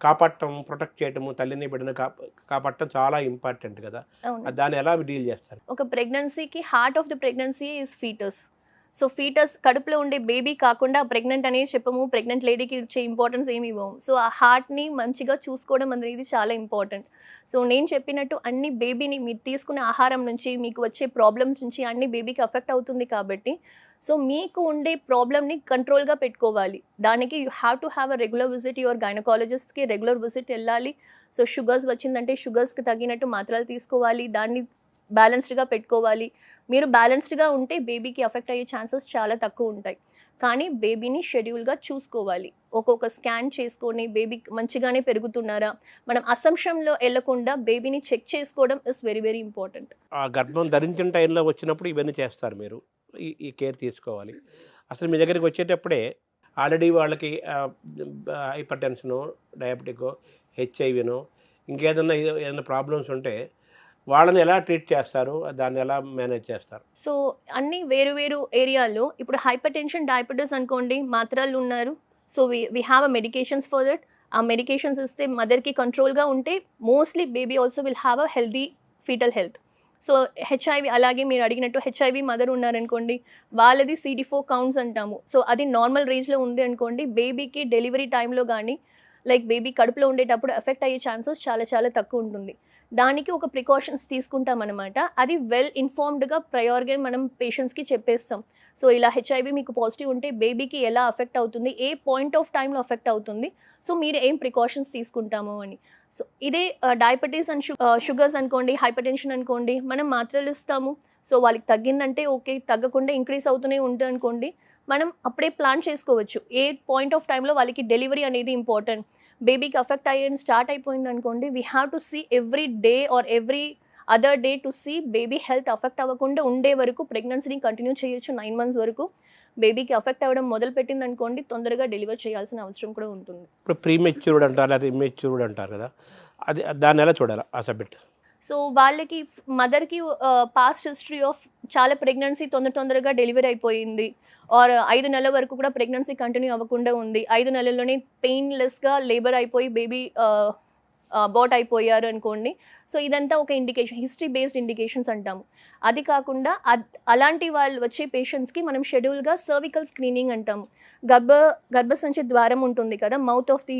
కాపాడటం, ప్రొటెక్ట్ చేయటము, తల్లిని బిడ్డని కాపాడటం చాలా ఇంపార్టెంట్ కదా. అవును. దాన్ని ఎలా డీల్ చేస్తారు? ఒక ప్రెగ్నెన్సీకి heart of the pregnancy is foetus. So foetus కడుపులో ఉండే బేబీ కాకుండా ప్రెగ్నెంట్ అనేది చెప్పము, ప్రెగ్నెంట్ లేడీకి ఇచ్చే ఇంపార్టెన్స్ ఏమి ఇవ్వము. సో ఆ హార్ట్ని మంచిగా చూసుకోవడం అనేది చాలా ఇంపార్టెంట్. సో నేను చెప్పినట్టు అన్ని బేబీని మీరు తీసుకునే ఆహారం నుంచి, మీకు వచ్చే ప్రాబ్లమ్స్ నుంచి అన్ని బేబీకి అఫెక్ట్ అవుతుంది కాబట్టి, సో మీకు ఉండే ప్రాబ్లమ్ని కంట్రోల్గా పెట్టుకోవాలి. దానికి you have to have a regular visit your గైనకాలజిస్ట్కి, రెగ్యులర్ విజిట్ వెళ్ళాలి. సో షుగర్స్ వచ్చిందంటే షుగర్స్కి తగినట్టు మాత్రలు తీసుకోవాలి, దాన్ని బ్యాలెన్స్డ్గా పెట్టుకోవాలి. మీరు బ్యాలెన్స్డ్గా ఉంటే బేబీకి అఫెక్ట్ అయ్యే ఛాన్సెస్ చాలా తక్కువ ఉంటాయి. కానీ బేబీని షెడ్యూల్గా చూసుకోవాలి. ఒక్కొక్క స్కాన్ చేసుకొని బేబీ మంచిగానే పెరుగుతున్నారా, మనం అసంప్షన్లో వెళ్ళకుండా బేబీని చెక్ చేసుకోవడం ఇస్ వెరీ వెరీ ఇంపార్టెంట్. ఆ గర్భం ధరించిన టైంలో వచ్చినప్పుడు ఇవన్నీ చేస్తారు మీరు, ఈ కేర్ తీసుకోవాలి. అసలు మీ దగ్గరికి వచ్చేటప్పుడే ఆల్రెడీ వాళ్ళకి హైపర్ టెన్షను, డయాబెటికో, హెచ్ఐవినో ఏదైనా ప్రాబ్లమ్స్ ఉంటే వాళ్ళని ఎలా ట్రీట్ చేస్తారు, దాన్ని ఎలా మేనేజ్ చేస్తారు? సో అన్ని వేరు వేరు ఏరియాల్లో ఇప్పుడు హైపర్ టెన్షన్, డయాబెటీస్ అనుకోండి, మాత్రలు ఉన్నారు. So we have a medications for that. ఆ మెడికేషన్స్ ఇస్తే మదర్కి కంట్రోల్గా ఉంటే mostly baby also will have a healthy fetal health. So HIV అలాగే మీరు అడిగినట్టు హెచ్ఐవి మదర్ ఉన్నారనుకోండి, వాళ్ళది CD4 కౌంట్స్ అంటాము. సో అది నార్మల్ రేంజ్లో ఉంది అనుకోండి, బేబీకి డెలివరీ టైంలో కానీ లైక్ బేబీ కడుపులో ఉండేటప్పుడు ఎఫెక్ట్ అయ్యే ఛాన్సెస్ చాలా చాలా తక్కువ ఉంటుంది. దానికి ఒక ప్రికాషన్స్ తీసుకుంటాం అనమాట. అది వెల్ ఇన్ఫార్మ్డ్గా ప్రయర్గా మనం పేషెంట్స్కి చెప్పేస్తాం. సో ఇలా హెచ్ఐవి మీకు పాజిటివ్ ఉంటే బేబీకి ఎలా అఫెక్ట్ అవుతుంది, ఏ పాయింట్ ఆఫ్ టైంలో అఫెక్ట్ అవుతుంది, సో మీరు ఏం ప్రికాషన్స్ తీసుకుంటాము అని. సో ఇదే డయాబెటీస్ అండ్ షుగర్స్ అనుకోండి, హైపర్ టెన్షన్ అనుకోండి, మనం మాత్రలు ఇస్తాము. సో వాళ్ళకి తగ్గిందంటే ఓకే, తగ్గకుండా ఇంక్రీజ్ అవుతూనే ఉంటుంది అనుకోండి, మనం అప్పుడే ప్లాన్ చేసుకోవచ్చు. ఏ పాయింట్ ఆఫ్ టైంలో వాళ్ళకి డెలివరీ అనేది ఇంపార్టెంట్. బేబీకి అఫెక్ట్ అయ్యేది స్టార్ట్ అయిపోయింది అనుకోండి, we have to see every day or every other day to see baby health affect అవ్వకుండా ఉండే వరకు ప్రెగ్నెన్సీని కంటిన్యూ చేయొచ్చు 9 months వరకు. బేబీకి అఫెక్ట్ అవ్వడం మొదలు పెట్టింది అనుకోండి, తొందరగా డెలివర్ చేయాల్సిన అవసరం కూడా ఉంటుంది. ఇప్పుడు ప్రీమెచ్యూర్డ్ అంటారు, అది ఇమ్మెచ్యూర్డ్ అంటారు కదా, అది దాన్ని ఎలా చూడాలి ఆ సబ్జెక్ట్? సో వాళ్ళకి మదర్కి పాస్ట్ హిస్టరీ ఆఫ్ చాలా ప్రెగ్నెన్సీ తొందరగా డెలివరీ అయిపోయింది, ఆర్ 5 నెలల వరకు కూడా ప్రెగ్నెన్సీ కంటిన్యూ అవ్వకుండా ఉంది, 5 నెలల్లోనే పెయిన్లెస్గా లేబర్ అయిపోయి బేబీ అబార్ట్ అయిపోయారు అనుకోండి. సో ఇదంతా ఒక ఇండికేషన్, హిస్టరీ బేస్డ్ ఇండికేషన్స్ అంటాము. అది కాకుండా అలాంటి వాళ్ళు వచ్చే పేషెంట్స్కి మనం షెడ్యూల్గా సర్వికల్ స్క్రీనింగ్ అంటాము. గర్భసంచి ద్వారం ఉంటుంది కదా, మౌత్ ఆఫ్ ది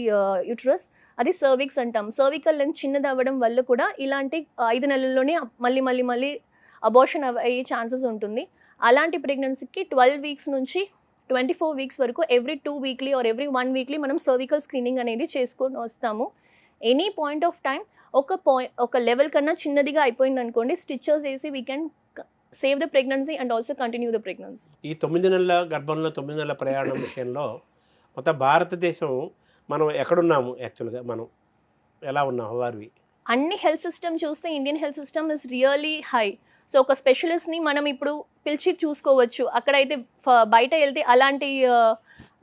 యూట్రస్, అది సర్విక్స్ అంటాం. సర్వికల్ లెంత్ చిన్నది అవ్వడం వల్ల కూడా ఇలాంటి 5 నెలల్లోనే మళ్ళీ అబార్షన్ అయ్యే ఛాన్సెస్ ఉంటుంది. అలాంటి ప్రెగ్నెన్సీకి 12 weeks నుంచి 24 weeks వరకు every 2 weekly or every 1 weekly మనం సర్వికల్ స్క్రీనింగ్ అనేది చేసుకొని వస్తాము. ఎనీ పాయింట్ ఆఫ్ టైం ఒక లెవెల్ కన్నా చిన్నదిగా అయిపోయింది అనుకోండి, స్టిచెస్ వేసి we can save the pregnancy and also continue the pregnancy. ఈ 9 నెలల గర్భంలో 9 నెలల ప్రయాణం విషయంలో మొత్తం భారతదేశం మనం ఎక్కడున్నాము, యాక్చువల్గా మనం ఎలా ఉన్నాం, వారివి అన్ని హెల్త్ సిస్టమ్ చూస్తే Indian health system is really high. So ఒక స్పెషలిస్ట్ని మనం ఇప్పుడు పిలిచి చూసుకోవచ్చు. అక్కడైతే బయట వెళ్తే అలాంటి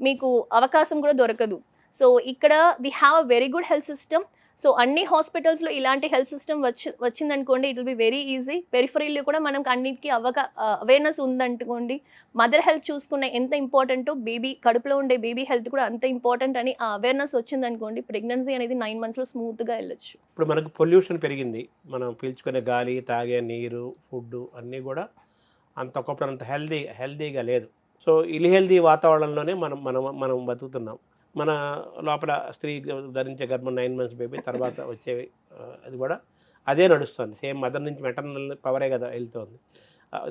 మీకు అవకాశం కూడా దొరకదు. సో ఇక్కడ we have a very good health system. So అన్ని హాస్పిటల్స్లో ఇలాంటి హెల్త్ సిస్టమ్ వచ్చిందనుకోండి, it will be very easy. పెరిఫరీలో కూడా మనకు అన్నిటికీ అవేర్నెస్ ఉందనుకోండి, మదర్ హెల్త్ చూసుకున్న ఎంత ఇంపార్టెంటో బేబీ కడుపులో ఉండే బేబీ హెల్త్ కూడా అంత ఇంపార్టెంట్ అని ఆ అవేర్నెస్ వచ్చిందనుకోండి, ప్రెగ్నెన్సీ అనేది 9 monthsలో స్మూత్గా వెళ్ళొచ్చు. ఇప్పుడు మనకు పొల్యూషన్ పెరిగింది, మనం పీల్చుకునే గాలి, తాగే నీరు, ఫుడ్ అన్నీ కూడా ఒకప్పుడు అంత హెల్దీగా లేదు. సో ఇల్హెల్దీ వాతావరణంలోనే మనం బతుకుతున్నాం. మన లోపల స్త్రీ ధరించే గర్భం 9 months బేబీ తర్వాత వచ్చేవి, అది కూడా అదే నడుస్తుంది. సేమ్ మదర్ నుంచి మెటర్నల్ పవరే కదా వెళ్తుంది.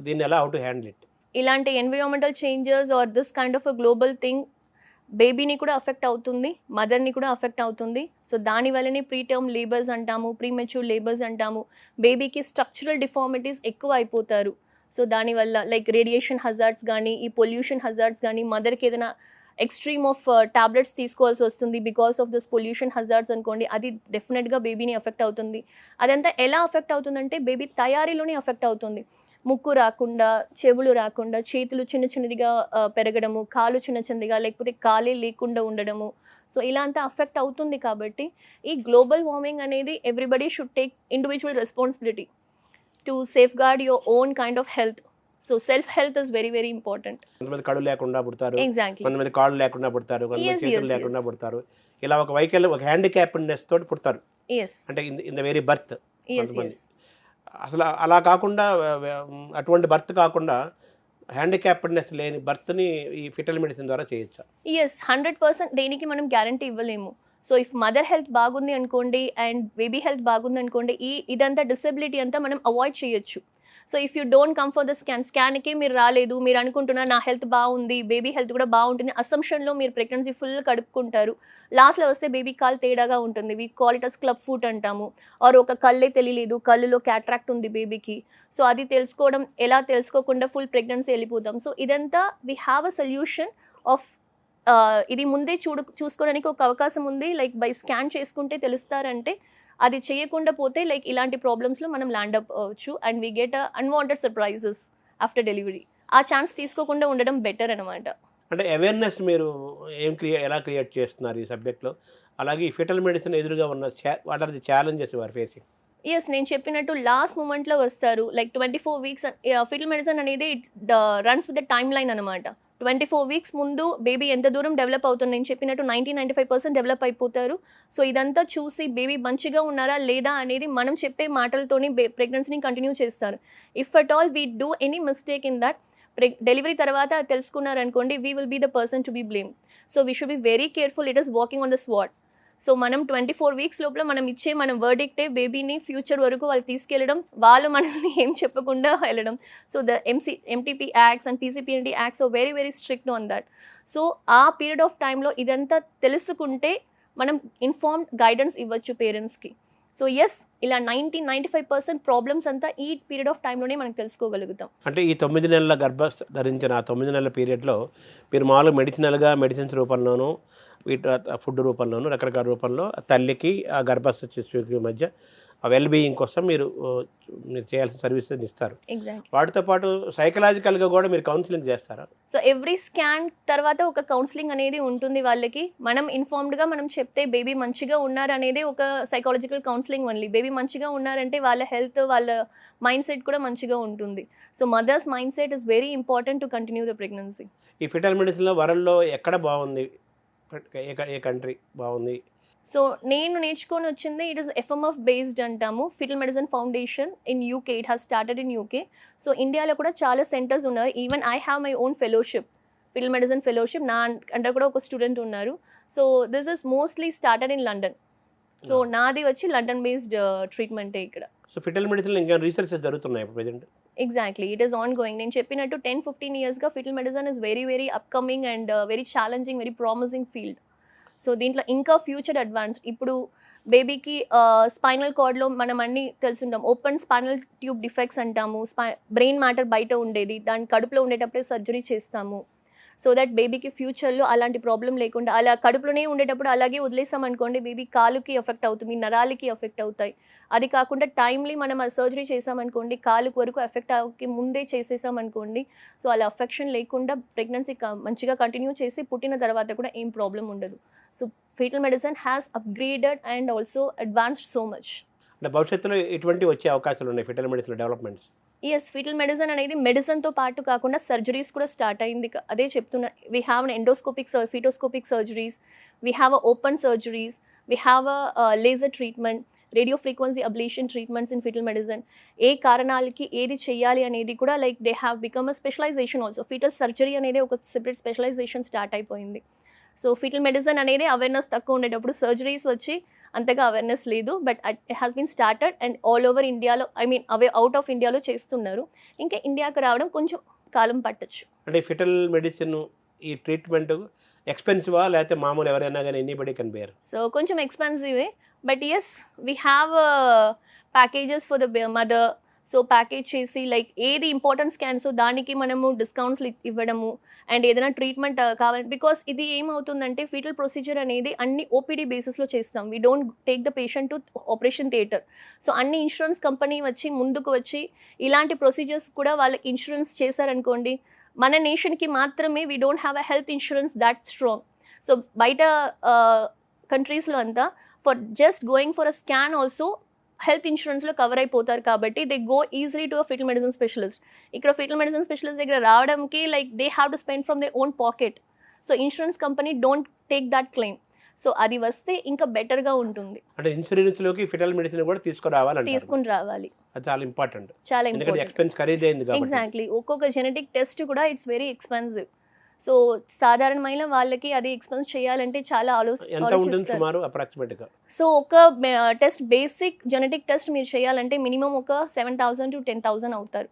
దీన్ని ఎలా టు హ్యాండిల్ ఇట్? ఇలాంటి environmental changes or this kind of a global thing బేబీని కూడా అఫెక్ట్ అవుతుంది, మదర్ని కూడా అఫెక్ట్ అవుతుంది. సో దానివల్లనే ప్రీటర్మ్ లేబర్స్ అంటాము, ప్రీమెచ్యూర్ లేబర్స్ అంటాము. బేబీకి స్ట్రక్చరల్ డిఫార్మిటీస్ ఎక్కువ అయిపోతారు. సో దానివల్ల లైక్ రేడియేషన్ హజార్డ్స్ కానీ, ఈ పొల్యూషన్ హజార్డ్స్ కానీ, మదర్కి ఏదైనా ఎక్స్ట్రీమ్ ఆఫ్ టాబ్లెట్స్ తీసుకోవాల్సి వస్తుంది because of this pollution hazards అనుకోండి, అది డెఫినెట్గా బేబీని అఫెక్ట్ అవుతుంది. అదంతా ఎలా అఫెక్ట్ అవుతుందంటే బేబీ తయారీలోనే అఫెక్ట్ అవుతుంది. ముక్కు రాకుండా, చెవులు రాకుండా, చేతులు చిన్న చిన్నదిగా పెరగడము, కాళ్ళు చిన్న చిన్నదిగా, లేకపోతే కాలే లేకుండా ఉండడము. సో ఇలా అంతా అఫెక్ట్ అవుతుంది కాబట్టి ఈ గ్లోబల్ వార్మింగ్ అనేది everybody should take individual responsibility to safeguard your own kind of health. So self health is very very important. కొంతమంది కళ్ళు లేకుండా పుడతారు, ఎగ్జాక్ట్లీ. కొంతమంది కాళ్ళు లేకుండా పుడతారు, Yes, కొంతమంది చేతులు yes, లేకుండా yes. పుడతారు. ఇలా ఒక వైకల్యం, ఒక హ్యాండిక్యాప్డ్నెస్ తోటి పుడతారు, ఎస్ అంటే in the very birth. Yes కొంతమంది ఎస్ అసలు అలా కాకుండా అటువంటి బర్త్ కాకుండా హ్యాండిక్యాప్డ్నెస్ లేని బర్త్ని ఈ ఫిటల్ మెడిసిన్ ద్వారా చేయొచ్చా? ఎస్ 100% దేనికి మనం గ్యారంటీ ఇవ్వలేము. సో ఇఫ్ మదర్ హెల్త్ బాగుంది అనుకోండి అండ్ బేబీ హెల్త్ బాగుంది అనుకోండి, ఇదంతా డిసెబిలిటీ అంతా మనం అవాయిడ్ చేయొచ్చు. So if you don't come for the స్కాన్కి మీరు రాలేదు, మీరు అనుకుంటున్నారు నా హెల్త్ బాగుంది, బేబీ హెల్త్ కూడా బాగుంటుంది, అసంప్షన్లో మీరు ప్రెగ్నెన్సీ ఫుల్ కడుపుకుంటారు. లాస్ట్లో వస్తే బేబీ కాల్ తేడాగా ఉంటుంది, we call it as club foot అంటాము. ఆర్ ఒక కళ్ళే తెలియలేదు, కళ్ళులో క్యాట్రాక్ట్ ఉంది బేబీకి. సో అది తెలుసుకోవడం, ఎలా తెలుసుకోకుండా ఫుల్ ప్రెగ్నెన్సీ వెళ్ళిపోతాం. సో ఇదంతా we have a solution of ఇది ముందే చూసుకోవడానికి ఒక అవకాశం ఉంది. లైక్ బై స్కాన్ చేసుకుంటే తెలుస్తారంటే అది చేయకుండా పోతే లైక్ ఇలాంటి ప్రాబ్లమ్స్లో మనం ల్యాండ్ అప్ అవ్వచ్చు and we get unwanted surprises after delivery. ఆ ఛాన్స్ తీసుకోకుండా ఉండడం బెటర్ అనమాట. అంటే అవేర్నెస్ మీరు ఎలా క్రియేట్ చేస్తున్నారు ఈ సబ్జెక్ట్లో? అలాగే ఈ ఫిటల్ మెడిసిన్ ఎదురుగా ఉన్న what are the challenges you are facing? Yes, నేను చెప్పినట్టు లాస్ట్ మూమెంట్లో వస్తారు. లైక్ 24 వీక్స్ ఫిటల్ మెడిసిన్ అనేది runs with the time line అనమాట. 24 వీక్స్ ముందు బేబీ ఎంత దూరం డెవలప్ అవుతుంది, నేను చెప్పినట్టు 90-95% డెవలప్ అయిపోతారు. సో ఇదంతా చూసి బేబీ మంచిగా ఉన్నారా లేదా అనేది మనం చెప్పే మాటలతోనే ప్రెగ్నెన్సీని కంటిన్యూ చేస్తారు. If at all we do any mistake in that, delivery తర్వాత తెలుసుకున్నారనుకోండి, we will be the person to be blame. So we should be very careful. It is walking on the spot. So మనం 24 వీక్స్ లోపల మనం ఇచ్చే మనం వర్డిక్టే బేబీని ఫ్యూచర్ వరకు వాళ్ళు తీసుకెళ్ళడం, వాళ్ళు మనల్ని ఏం చెప్పకుండా వెళ్ళడం. So the MTP acts and PCPNDT acts are very very strict on that. So ఆ పీరియడ్ ఆఫ్ టైంలో ఇదంతా తెలుసుకుంటే మనం ఇన్ఫార్మ్డ్ గైడెన్స్ ఇవ్వచ్చు పేరెంట్స్కి. సో ఎస్, ఇలా 90-95% ప్రాబ్లమ్స్ అంతా ఈ పీరియడ్ ఆఫ్ టైంలోనే మనం తెలుసుకోగలుగుతాం. అంటే ఈ 9 నెలల ధరించిన ఆ 9 నెలల పీరియడ్లో మీరు మామూలుగా మెడిసిన్స్ రూపంలోనూ, వీటి ఫుడ్ రూపంలోనూ, రకరకాల రూపంలో తల్లికి ఆ గర్భస్థ శిశువుకి మధ్య ఆ వెల్బీయింగ్ కోసం మీరు చేయాల్సిన సర్వీసెస్ ఇస్తారు. ఎగ్జాక్ట్లీ. వాటితో పాటు సైకలాజికల్గా కూడా మీరు కౌన్సిలింగ్ చేస్తారా? సో ఎవ్రీ స్కాన్ తర్వాత ఒక కౌన్సిలింగ్ అనేది ఉంటుంది వాళ్ళకి. మనం ఇన్ఫార్మ్డ్గా మనం చెప్తే బేబీ మంచిగా ఉన్నారు అనేది ఒక సైకాలజికల్ కౌన్సిలింగ్ ఓన్లీ. బేబీ మంచిగా ఉన్నారంటే వాళ్ళ హెల్త్, వాళ్ళ మైండ్ సెట్ కూడా మంచిగా ఉంటుంది. So mothers mind set is very important to continue the pregnancy. ఈ ఫిటల్ మెడిసిన్లో వరల్డ్లో ఎక్కడ బాగుంది, ఏ కంట్రీ బాగుంది? సో నేను నేర్చుకొని వచ్చింది, ఇట్ ఇస్ FMF బేస్డ్ అంటాము, foetal medicine foundation in UK. It has started in UK. So ఇండియాలో కూడా చాలా సెంటర్స్ ఉన్నారు. Even I have my own fellowship, foetal medicine fellowship. నా అండర్ కూడా ఒక స్టూడెంట్ ఉన్నారు. So this is mostly started in London. So నాది వచ్చి లండన్ బేస్డ్ ట్రీట్మెంటే ఇక్కడ. సో ఫిటల్ మెడిసిన్లో ఇంకా రీసెర్చెస్ జరుగుతున్నాయి ఇప్పుడు present? Exactly, it is on going. నేను చెప్పినట్టు 10-15 ఇయర్స్గా foetal medicine is very very upcoming and very challenging, very promising field. So దీంట్లో ఇంకా ఫ్యూచర్ అడ్వాన్స్డ్. ఇప్పుడు బేబీకి స్పైనల్ కార్డ్లో మనం అన్నీ తెలుసుంటాం, ఓపెన్ స్పైనల్ ట్యూబ్ డిఫెక్ట్స్ అంటాము, బ్రెయిన్ మ్యాటర్ బయట ఉండేది, దాని కడుపులో ఉండేటప్పుడే సర్జరీ చేస్తాము. సో దట్ బేబీకి ఫ్యూచర్లో అలాంటి ప్రాబ్లం లేకుండా, అలా కడుపులోనే ఉండేటప్పుడు అలాగే వదిలేసాం అనుకోండి, బేబీ కాలుకి ఎఫెక్ట్ అవుతుంది, నరాలకి ఎఫెక్ట్ అవుతాయి. అది కాకుండా టైమ్లీ మనం ఆ సర్జరీ చేసామనుకోండి, కాలుకు వరకు ఎఫెక్ట్ అవ్వకి ముందే చేసేసామనుకోండి, సో అలా అఫెక్షన్ లేకుండా ప్రెగ్నెన్సీ మంచిగా కంటిన్యూ చేసి పుట్టిన తర్వాత కూడా ఏం ప్రాబ్లం ఉండదు. So foetal medicine has upgraded and also advanced so much. అంటే భవిష్యత్తులో ఎటువంటి వచ్చే అవకాశాలు ఉన్నాయి fetal medicine developments? Yes, fetal medicine అనేది మెడిసిన్తో పాటు కాకుండా సర్జరీస్ కూడా స్టార్ట్ అయింది. అదే చెప్తున్నా, we have an foetoscopic surgeries, we have a open surgeries, we have a laser treatment, radio frequency ablation treatments in foetal medicine. ఏ కారణాలకి ఏది చేయాలి అనేది కూడా like they have become a specialisation also. Foetal surgery అనేది ఒక సెపరేట్ స్పెషలైజేషన్ స్టార్ట్ అయిపోయింది. సో ఫీటల్ మెడిసిన్ అనేది అవేర్నెస్ తక్కువ ఉండేటప్పుడు సర్జరీస్ వచ్చి అంతగా అవేర్నెస్ లేదు, but it has been started and all over ఇండియాలో, ఐ మీన్ అవుట్ ఆఫ్ ఇండియాలో చేస్తున్నారు. ఇంకా ఇండియాకి రావడం కొంచెం కాలం పట్టచ్చు. అంటే ఫిటల్ మెడిసిన్ ఈ ట్రీట్మెంట్ ఎక్స్పెన్సివా, లేకపోతే మామూలు ఎవరైనా కానీ ఎనీబడీ కెన్ బేర్? సో కొంచెం ఎక్స్పెన్సివే, but yes we have packages for the mother, so package చేసి లైక్ ఏది ఇంపార్టెంట్ స్కాన్ సో దానికి మనము డిస్కౌంట్స్ ఇవ్వడము అండ్ ఏదైనా ట్రీట్మెంట్ కావాలి. బికాస్ ఇది ఏమవుతుందంటే ఫీటల్ ప్రొసీజర్ అనేది అన్ని ఓపీడీ బేసిస్లో చేస్తాం. We don't take the patient to operation theatre. So అన్ని ఇన్సూరెన్స్ కంపెనీ వచ్చి ముందుకు వచ్చి ఇలాంటి ప్రొసీజర్స్ కూడా వాళ్ళకి ఇన్సూరెన్స్ చేశారనుకోండి, మన నేషన్కి మాత్రమే we don't have a health insurance that strong. So బయట కంట్రీస్లో అంతా for just going for a scan also health ఇన్సూరెన్స్లో కవర్ అయిపోతారు కాబట్టి they go easily to a fetal medicine specialist. ఇక్కడ ఫీటల్ మెడిసిన్ స్పెషలిస్ట్ దగ్గర రావడానికి like they have to spend from they own pocket. So insurance company don't take that claim. So అది వస్తే ఇంకా బెటర్గా ఉంటుంది. అంటే ఇన్సూరెన్స్లోకి ఫిటల్ మెడిసిన్ కూడా తీసుకుని రావాలి. అది చాలా ఇంపార్టెంట్. చాలా ఎందుకంటే ఇంపార్టెంట్. ఎక్స్పెన్స్ ఖరీదైంది కాబట్టి. ఎగ్జాక్ట్లీ. ఒక్కొక్క జెనెటిక్ టెస్ట్ కూడా ఇట్స్ వెరీ ఎక్స్పెన్సివ్. సో సాధారణమైన వాళ్ళకి అది ఎక్స్పెన్స్ చేయాలంటే చాలా ఎంత ఉంటుంది సుమారు అప్రాక్సిమేట్ గా? సో ఒక టెస్ట్ బేసిక్ జెనెటిక్ టెస్ట్ మీరు చేయాలంటే మినిమం ఒక 7,000 to 10,000 అవుతారు.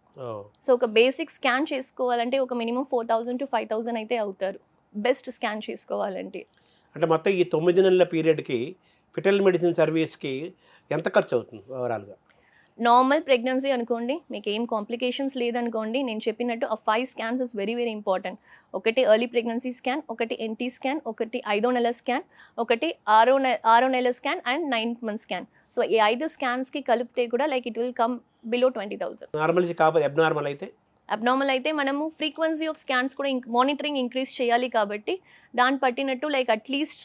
సో ఒక బేసిక్ స్కాన్ చేసుకోవాలంటే ఒక మినిమం 4,000 to 5,000 అయితే అవుతారు బెస్ట్ స్కాన్ చేసుకోవాలంటే. అంటే మొత్తం ఈ 9 నెలల పీరియడ్కి ఫిటల్ మెడిసిన్ సర్వీస్కి ఎంత ఖర్చు అవుతుంది ఓవరాల్గా? నార్మల్ ప్రెగ్నెన్సీ అనుకోండి, మీకు ఏం కాంప్లికేషన్స్ లేదనుకోండి, నేను చెప్పినట్టు ఆ 5 scans is very very important. ఒకటి ఎర్లీ ప్రెగ్నెన్సీ స్కాన్, ఒకటి ఎన్టీ స్కాన్, ఒకటి 5వ నెల స్కాన్, ఒకటి 6వ నెల scan and 9th month scan. So ఈ 5 స్కాన్స్కి కలిపితే కూడా like it will come below 20,000. Normalcy కాకపోతే అబ్నార్మల్ అయితే? అబ్నార్మల్ అయితే మనము ఫ్రీక్వెన్సీ ఆఫ్ స్కాన్స్ కూడా మానిటరింగ్ ఇంక్రీజ్ చేయాలి కాబట్టి దాన్ని పట్టినట్టు లైక్ అట్లీస్ట్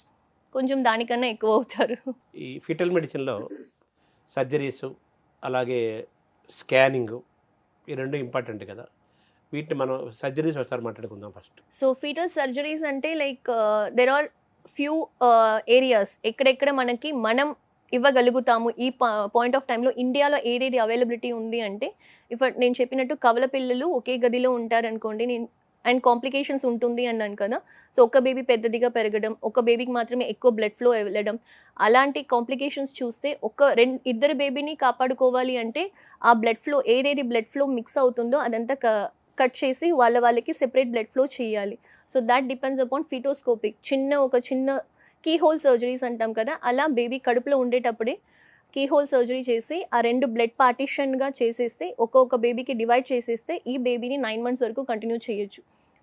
కొంచెం దానికన్నా ఎక్కువ అవుతారు. ఈ ఫిటల్ మెడిసిన్లో సర్జరీస్ అలాగే స్కానింగ్ ఈ రెండు ఇంపార్టెంట్ కదా, వీటిని మనం సర్జరీస్ ఒకసారి మాట్లాడుకుందాం ఫస్ట్. సో ఫీటల్ సర్జరీస్ అంటే like there are few areas ఎక్కడెక్కడ మనకి మనం ఇవ్వగలుగుతాము ఈ పాయింట్ ఆఫ్ టైంలో ఇండియాలో ఏదేది అవైలబిలిటీ ఉంది అంటే నేను చెప్పినట్టు కవల పిల్లలు ఒకే గదిలో ఉంటారనుకోండి అండ్ కాంప్లికేషన్స్ ఉంటుంది అన్నాను కదా. సో ఒక బేబీ పెద్దదిగా పెరగడం, ఒక బేబీకి మాత్రమే ఎక్కువ బ్లడ్ ఫ్లో వెళ్ళడం, అలాంటి కాంప్లికేషన్స్ చూస్తే ఇద్దరు బేబీని కాపాడుకోవాలి అంటే ఆ బ్లడ్ ఫ్లో ఏదేది బ్లడ్ ఫ్లో మిక్స్ అవుతుందో అదంతా కట్ చేసి వాళ్ళకి సెపరేట్ బ్లడ్ ఫ్లో చేయాలి. సో దాట్ డిపెండ్స్ అపాన్ ఫీటోస్కోపిక్ ఒక చిన్న కీ హోల్ సర్జరీస్ అంటాం కదా, అలా బేబీ కడుపులో ఉండేటప్పుడే కీ హోల్ సర్జరీ చేసి ఆ 2 బ్లడ్ పార్టిషన్గా చేసేస్తే ఒక్కొక్క బేబీకి డివైడ్ చేసేస్తే ఈ బేబీని 9 months వరకు కంటిన్యూ చేయొచ్చు.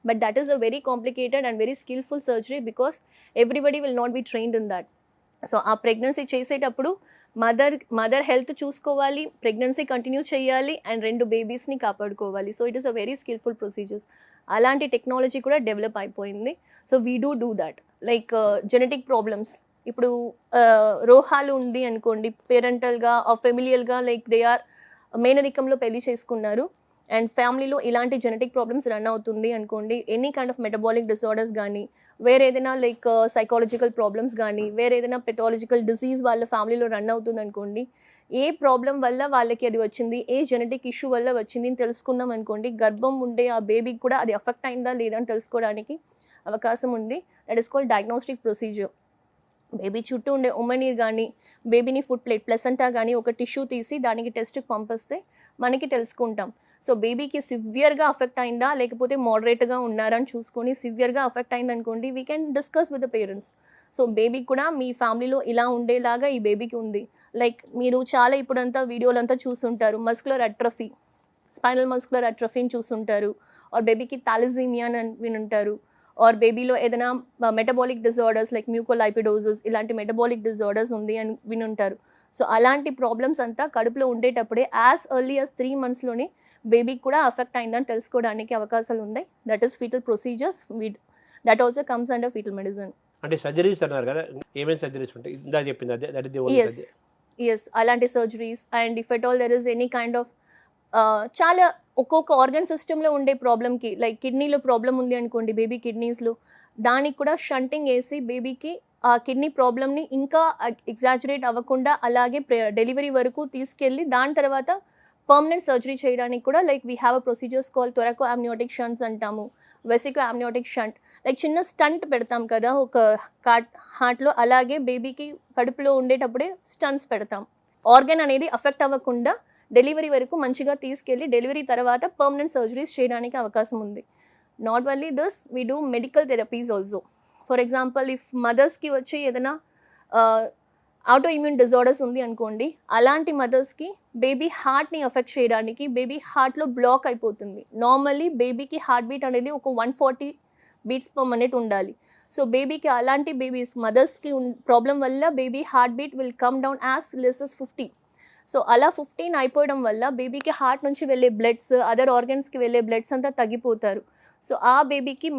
But that is a very complicated and very skillful surgery because everybody will not be trained in that. So ఆ ప్రెగ్నెన్సీ చేసేటప్పుడు మదర్ హెల్త్ చూసుకోవాలి, ప్రెగ్నెన్సీ కంటిన్యూ చేయాలి అండ్ 2 బేబీస్ని కాపాడుకోవాలి. So it is a very skillful procedures. అలాంటి టెక్నాలజీ కూడా డెవలప్ అయిపోయింది. So we do that like genetic problems. ఇప్పుడు రోహాలు ఉంది అనుకోండి, పేరెంటల్గా ఫెమిలియల్గా లైక్ దే ఆర్ మేనరికంలో పెళ్లి చేసుకున్నారు అండ్ ఫ్యామిలీలో ఇలాంటి జెనెటిక్ ప్రాబ్లమ్స్ రన్ అవుతుంది అనుకోండి, any kind of metabolic disorders కానీ వేరే ఏదైనా లైక్ సైకాలజికల్ ప్రాబ్లమ్స్ కానీ వేరే ఏదైనా పెథాలజికల్ డిసీజ్ వాళ్ళ ఫ్యామిలీలో రన్ అవుతుంది అనుకోండి, ఏ ప్రాబ్లం వల్ల వాళ్ళకి అది వచ్చింది, ఏ జెనెటిక్ ఇష్యూ వల్ల వచ్చింది అని తెలుసుకున్నాం అనుకోండి, గర్భం ఉండే ఆ బేబీకి కూడా అది ఎఫెక్ట్ అయిందా లేదా అని తెలుసుకోవడానికి అవకాశం ఉంది. That is called diagnostic procedure. Baby చుట్టూ ఉండే ఉమ్మనీరు కానీ బేబీని ఫుడ్ ప్లేట్ ప్లసెంటా కానీ ఒక టిష్యూ తీసి దానికి టెస్ట్కి పంపిస్తే మనకి తెలుసుకుంటాం. సో బేబీకి సివియర్గా అఫెక్ట్ అయిందా లేకపోతే మోడరేట్గా ఉన్నారా అని చూసుకొని సివియర్గా అఫెక్ట్ అయింది అనుకోండి, we can discuss with the parents. So బేబీకి కూడా మీ ఫ్యామిలీలో ఇలా ఉండేలాగా ఈ బేబీకి ఉంది. లైక్ మీరు చాలా ఇప్పుడంతా వీడియోలంతా చూస్తుంటారు, మస్కులర్ అట్రఫీ, స్పైనల్ మస్కులర్ అట్రఫీని చూస్తుంటారు, ఆర్ బేబీకి థాలసీమియా అని వినుంటారు, ఆర్ బేబీలో ఏదైనా మెటబాలిక్ డిజార్డర్స్ లైక్ మ్యూకోలైపిడోసిస్ ఇలాంటి మెటబాలిక్ డిజార్డర్స్ ఉంది అని వినుంటారు. సో అలాంటి ప్రాబ్లమ్స్ అంతా కడుపులో ఉండేటప్పుడే యాజ్ ఎర్లీ యాజ్ 3 monthsలోనే బేబీకి కూడా అఫెక్ట్ అయిందని తెలుసుకోవడానికి అవకాశాలు ఉన్నాయి. That is fetal procedures. That also comes under fetal medicine. అంటే సర్జరీస్ అన్నారు కదా, ఏమేమి సర్జరీస్ ఉంటాయి? ఇందా చెప్పింది అదే, that is the only surgery. Yes, అలాంటి surgeries. And if at all there is any kind of చాలా ఒక్కొక్క ఆర్గన్ సిస్టంలో ఉండే ప్రాబ్లమ్కి లైక్ కిడ్నీలో ప్రాబ్లం ఉంది అనుకోండి, బేబీ కిడ్నీస్లో, దానికి కూడా షంటింగ్ వేసి బేబీకి ఆ కిడ్నీ ప్రాబ్లమ్ని ఇంకా ఎగ్జాజరేట్ అవ్వకుండా అలాగే డెలివరీ వరకు తీసుకెళ్ళి దాని తర్వాత పర్మనెంట్ సర్జరీ చేయడానికి కూడా like we have a procedures call thoraco amniotic shunts అంటాము, వెసికో అమ్నియోటిక్ షంట్. లైక్ చిన్న స్టంట్ పెడతాం కదా ఒక హార్ట్లో, అలాగే బేబీకి కడుపులో ఉండేటప్పుడే స్టంట్స్ పెడతాం. ఆర్గన్ అనేది అఫెక్ట్ అవ్వకుండా డెలివరీ వరకు మంచిగా తీసుకెళ్ళి డెలివరీ తర్వాత పర్మనెంట్ సర్జరీస్ చేయడానికి అవకాశం ఉంది. Not only this, we do medical therapies also. For example if మదర్స్కి వచ్చి ఏదైనా ఆటో ఇమ్యూన్ డిజార్డర్స్ ఉంది అనుకోండి, అలాంటి మదర్స్కి బేబీ హార్ట్ని ఎఫెక్ట్ చేయడానికి బేబీ హార్ట్లో బ్లాక్ అయిపోతుంది. నార్మల్లీ బేబీకి హార్ట్ బీట్ అనేది ఒక 140 బీట్స్ పర్ మినిట్ ఉండాలి. సో బేబీకి అలాంటి బేబీస్ మదర్స్కి ప్రాబ్లం వల్ల baby heart beat will come down as less as 50. So అలా 15 అయిపోవడం వల్ల బేబీకి హార్ట్ నుంచి వెళ్ళే బ్లడ్స్, అదర్ ఆర్గన్స్కి వెళ్ళే బ్లడ్స్ అంతా తగ్గిపోతారు. సో ఆ బేబీకి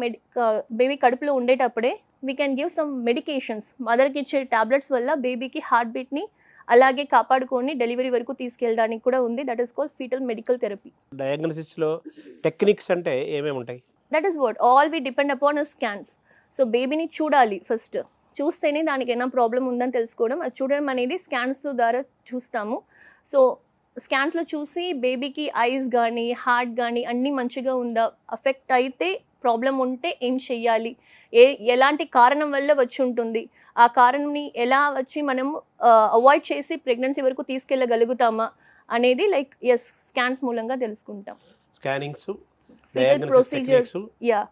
బేబీ కడుపులో ఉండేటప్పుడే we can give some medications. మదర్కి ఇచ్చే టాబ్లెట్స్ వల్ల బేబీకి హార్ట్ బీట్ని అలాగే కాపాడుకొని డెలివరీ వరకు తీసుకెళ్ళడానికి కూడా ఉంది. That is called fetal medical therapy. డయాగ్నోసిస్లో టెక్నిక్స్ అంటే ఏమేమి ఉంటాయి? That is what all we depend upon scans. So బేబీని చూడాలి ఫస్ట్, చూస్తేనే దానికి ఏమైనా ప్రాబ్లం ఉందని తెలుసుకోవడం. అది చూడడం అనేది స్కాన్స్ ద్వారా చూస్తాము. సో స్కాన్స్లో చూసి బేబీకి ఐస్ కానీ హార్ట్ కానీ అన్నీ మంచిగా ఉందా, అఫెక్ట్ అయితే ప్రాబ్లం ఉంటే ఏం చెయ్యాలి, ఎలాంటి కారణం వల్ల వచ్చి ఉంటుంది, ఆ కారణంని ఎలా వచ్చి మనం అవాయిడ్ చేసి ప్రెగ్నెన్సీ వరకు తీసుకెళ్ళగలుగుతామా అనేది లైక్ స్కాన్స్ మూలంగా తెలుసుకుంటాం. స్కానింగ్స్,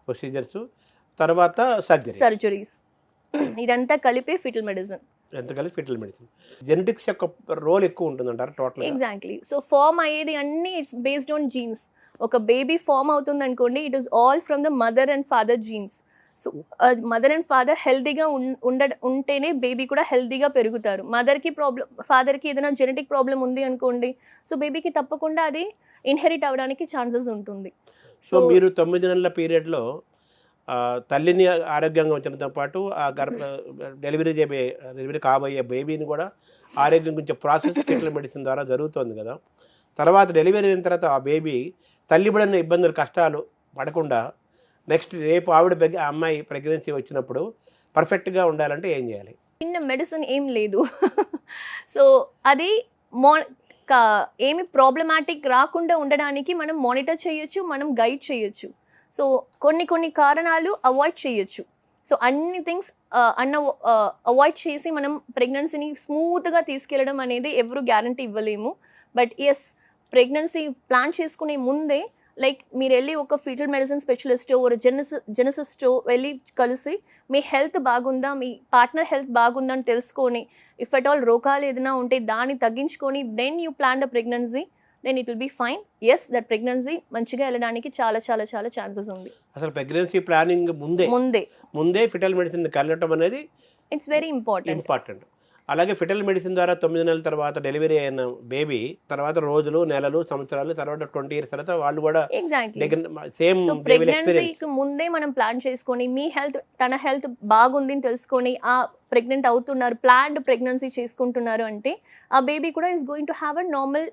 ప్రొసీజర్స్, తర్వాత సర్జరీస్, ఇదంతా కలిపే foetal medicine. Foetal medicine. Genetics యొక్క రోల్ ఎక్కువ ఉంటుందంటారు టోటల్? ఎగ్జాక్ట్లీ. సో ఫార్మ్ అయ్యేది అన్నీ ఇట్స్ బేస్డ్ ఆన్ జీన్స్. ఒక బేబీ ఫార్మ్ అవుతుంది అనుకోండి, it is all from the mother and father genes. So mother and father హెల్తీగా ఉంటేనే బేబీ కూడా హెల్తీగా పెరుగుతారు. మదర్కి ప్రాబ్లం, ఫాదర్కి ఏదైనా జెనెటిక్ ప్రాబ్లం ఉంది అనుకోండి, సో బేబీకి తప్పకుండా అది ఇన్హెరిట్ అవ్వడానికి ఛాన్సెస్ ఉంటుంది. సో మీరు 9 నెలల పీరియడ్లో తల్లిని ఆరోగ్యంగా ఉంచడంతో పాటు ఆ డెలివరీ కాబోయే బేబీని కూడా ఆరోగ్యం గురించి ప్రాసెస్ ఫిటల్ మెడిసిన్ ద్వారా జరుగుతుంది కదా. తర్వాత డెలివరీ అయిన తర్వాత ఆ బేబీ తల్లి పడిన ఇబ్బందులు, కష్టాలు పడకుండా నెక్స్ట్ రేపు ఆ అమ్మాయి ప్రెగ్నెన్సీ వచ్చినప్పుడు పర్ఫెక్ట్గా ఉండాలంటే ఏం చేయాలి? చిన్న మెడిసిన్ ఏం లేదు. సో అది ఏమి ప్రాబ్లమాటిక్ రాకుండా ఉండడానికి మనం మానిటర్ చేయొచ్చు, మనం గైడ్ చేయొచ్చు. సో కొన్ని కారణాలు అవాయిడ్ చేయొచ్చు. సో అన్ని థింగ్స్ అవాయిడ్ చేసి మనం ప్రెగ్నెన్సీని స్మూత్గా తీసుకెళ్ళడం అనేది ఎవరు గ్యారంటీ ఇవ్వలేము. బట్ ప్రెగ్నెన్సీ ప్లాన్ చేసుకునే ముందే లైక్ మీరు వెళ్ళి ఒక ఫీటల్ మెడిసిన్ స్పెషలిస్టో ఒక జెనసిస్టో వెళ్ళి కలిసి మీ హెల్త్ బాగుందా, మీ పార్ట్నర్ హెల్త్ బాగుందా అని తెలుసుకొని, ఇఫ్ అట్ ఆల్ రోగాలు ఏదైనా ఉంటే దాన్ని తగ్గించుకొని then you plan the pregnancy, then it will be fine. That pregnancy మంచిగా వెళ్ళడానికి చాలా చాలా చాలా ఛాన్సెస్ ఉంది. అసలు ప్రెగ్నెన్సీ ప్లానింగ్ ముందే ఫిటల్ మెడిసిన్ కలగటం అనేది ఇట్స్ వెరీ ఇంపార్టెంట్. అలాగే ఫిటల్ మెడిసిన్ ద్వారా 9 నెలల తర్వాత డెలివరీ అయిన బేబీ తర్వాత రోజులు, నెలలు, సంవత్సరాలు, తర్వాత 20 years తర్వాత వాళ్ళు కూడా సేమ్ ప్రెగ్నెన్సీకి ముందే మనం ప్లాన్ చేసుకొని మీ హెల్త్, తన హెల్త్ బాగుంది అని తెలుసుకొని ఆ ప్రెగ్నెంట్ అవుతున్నారు, ప్లాన్డ్ ప్రెగ్నెన్సీ చేసుకుంటున్నారు అంటే ఆ బేబీ కూడా is going to have a normal